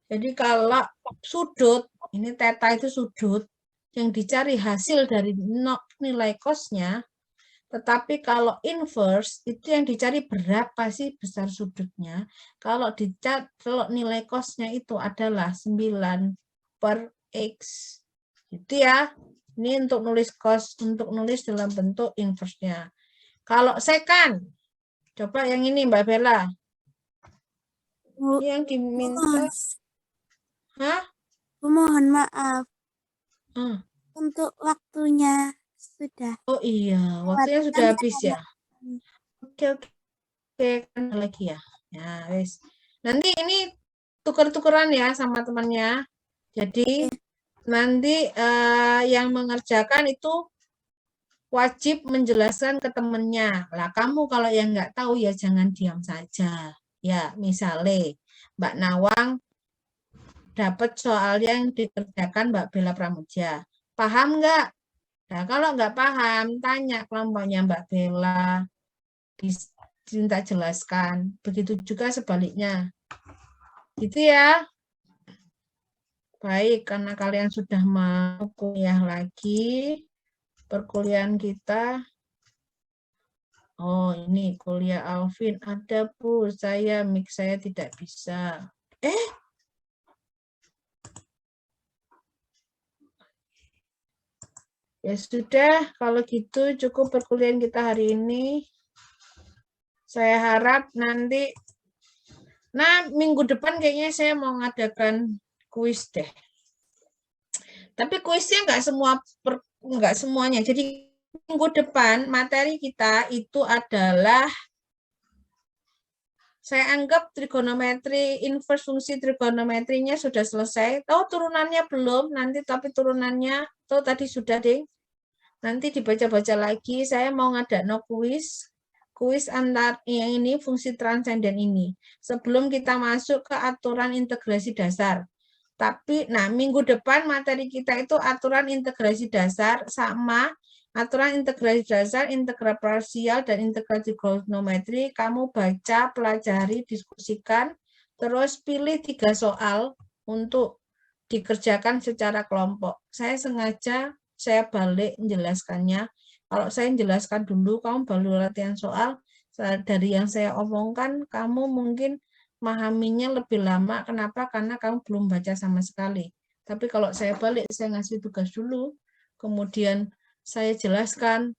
Jadi kalau sudut, ini theta itu sudut, yang dicari hasil dari nilai cosnya, tetapi kalau inverse, itu yang dicari berapa sih besar sudutnya. Kalau nilai cosnya itu adalah 9 per X. Gitu ya. Ini untuk nulis cos, untuk nulis dalam bentuk inverse-nya. Kalau secant, coba yang ini Mbak Bella. Bu, Yang diminta. Hah? Bu, mohon maaf. Hmm. Untuk waktunya sudah. Oh iya, waktunya sudah habis ya. Oke. Kan lagi ya. Ya, wes. Nanti ini tuker-tukeran ya sama temannya. Jadi nanti yang mengerjakan itu wajib menjelaskan ke temennya. Lah kamu kalau yang nggak tahu ya jangan diam saja. Ya, misalnya Mbak Nawang dapat soal yang dikerjakan Mbak Bella Pramudia. Paham nggak? Nah, kalau nggak paham, tanya kelompoknya Mbak Bella. Diminta jelaskan. Begitu juga sebaliknya. Gitu ya. Baik, karena kalian sudah mau kuliah lagi, perkuliahan kita. Oh, ini kuliah Alvin. Ada, Bu. Mic saya tidak bisa. Ya sudah, kalau gitu cukup perkuliahan kita hari ini. Saya harap nanti, minggu depan kayaknya saya mau ngadakan kuis deh. Tapi kuisnya nggak semuanya. Jadi minggu depan materi kita itu adalah, saya anggap trigonometri, inverse fungsi trigonometrinya sudah selesai. Tahu turunannya belum? Nanti tapi turunannya, tahu tadi sudah deh. Nanti dibaca-baca lagi. Saya mau ngadakan kuis antar yang ini fungsi transenden ini. Sebelum kita masuk ke aturan integrasi dasar. Tapi, minggu depan materi kita itu aturan integrasi dasar sama aturan integrasi dasar, integral parsial, dan integral trigonometri. Kamu baca, pelajari, diskusikan, terus pilih 3 soal untuk dikerjakan secara kelompok. Saya sengaja, saya balik menjelaskannya. Kalau saya menjelaskan dulu, kamu baru latihan soal. Dari yang saya omongkan, kamu mungkin memahaminya lebih lama. Kenapa? Karena kamu belum baca sama sekali. Tapi kalau saya balik, saya ngasih tugas dulu. Kemudian saya jelaskan,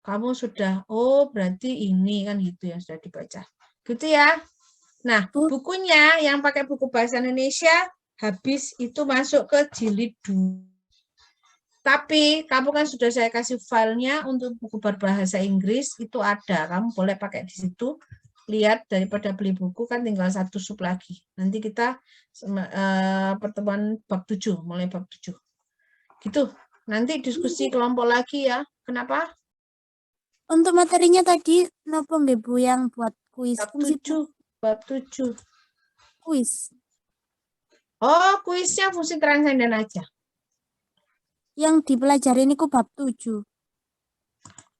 kamu sudah, oh berarti ini kan gitu yang sudah dibaca. Gitu ya. Nah, bukunya yang pakai buku bahasa Indonesia habis itu masuk ke jilid 2. Tapi kamu kan sudah saya kasih filenya untuk buku berbahasa Inggris, itu ada. Kamu boleh pakai di situ. Lihat daripada beli buku kan tinggal 1 sub lagi. Nanti kita pertemuan bab 7, mulai bab 7. Gitu. Nanti diskusi kelompok lagi ya. Kenapa? Untuk materinya tadi, kenapa nggak Bu yang buat kuis? Bab 7. Kuis. Oh, kuisnya fungsi transenden aja. Yang dipelajari ini bab 7.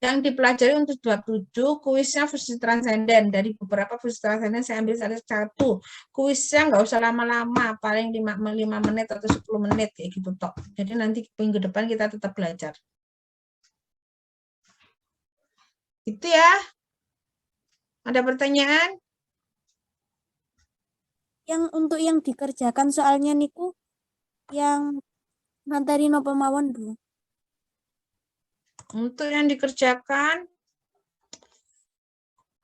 Yang dipelajari untuk 27, kuisnya fungsi transenden. Dari beberapa fungsi transenden saya ambil salah satu. Kuisnya nggak usah lama-lama, paling 5 menit atau 10 menit kayak gitu tok. Jadi nanti minggu depan kita tetap belajar. Itu ya. Ada pertanyaan? Yang untuk yang dikerjakan soalnya niku yang materi napa mawon, Bu? Untuk yang dikerjakan,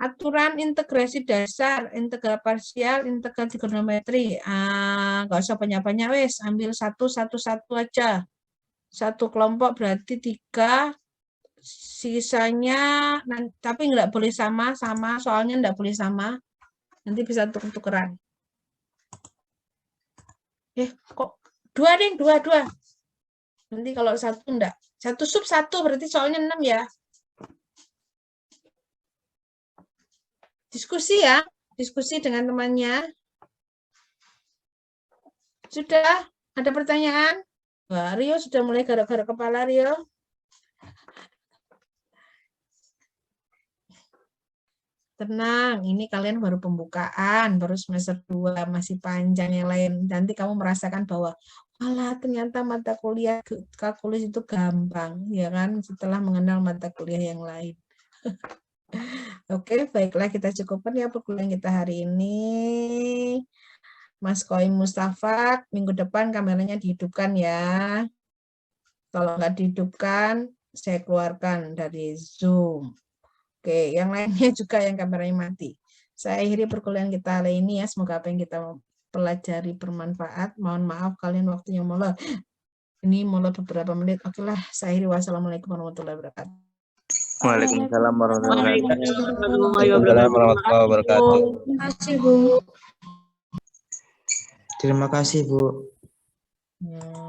aturan integrasi dasar, integral parsial, integral trigonometri. Nggak usah banyak-banyak wes, ambil satu aja. Satu kelompok berarti 3, sisanya, tapi nggak boleh sama, soalnya nggak boleh sama. Nanti bisa tuker-tukeran. Kok 2 deh, 2. Nanti kalau 1 enggak. 1/1 berarti soalnya 6 ya. Diskusi ya, diskusi dengan temannya. Sudah ada pertanyaan? Wah, Rio sudah mulai garuk-garuk kepala, Rio. Tenang, ini kalian baru pembukaan, baru semester 2, masih panjang yang lain. Nanti kamu merasakan bahwa alah, ternyata mata kuliah kalkulus itu gampang, ya kan? Setelah mengenal mata kuliah yang lain. Oke, baiklah kita cukupkan ya perkuliahan kita hari ini. Mas Koim Mustafa, minggu depan kameranya dihidupkan ya. Kalau nggak dihidupkan, saya keluarkan dari Zoom. Oke, yang lainnya juga yang kameranya mati. Saya akhiri perkuliahan kita hari ini ya. Semoga apa yang kita pelajari bermanfaat. Mohon maaf kalian waktunya molor. Ini molor beberapa menit. Oke lah, saya akhiri. Wassalamualaikum warahmatullahi wabarakatuh. Waalaikumsalam warahmatullahi wabarakatuh. Terima kasih, Bu. Terima kasih, Bu. Ya.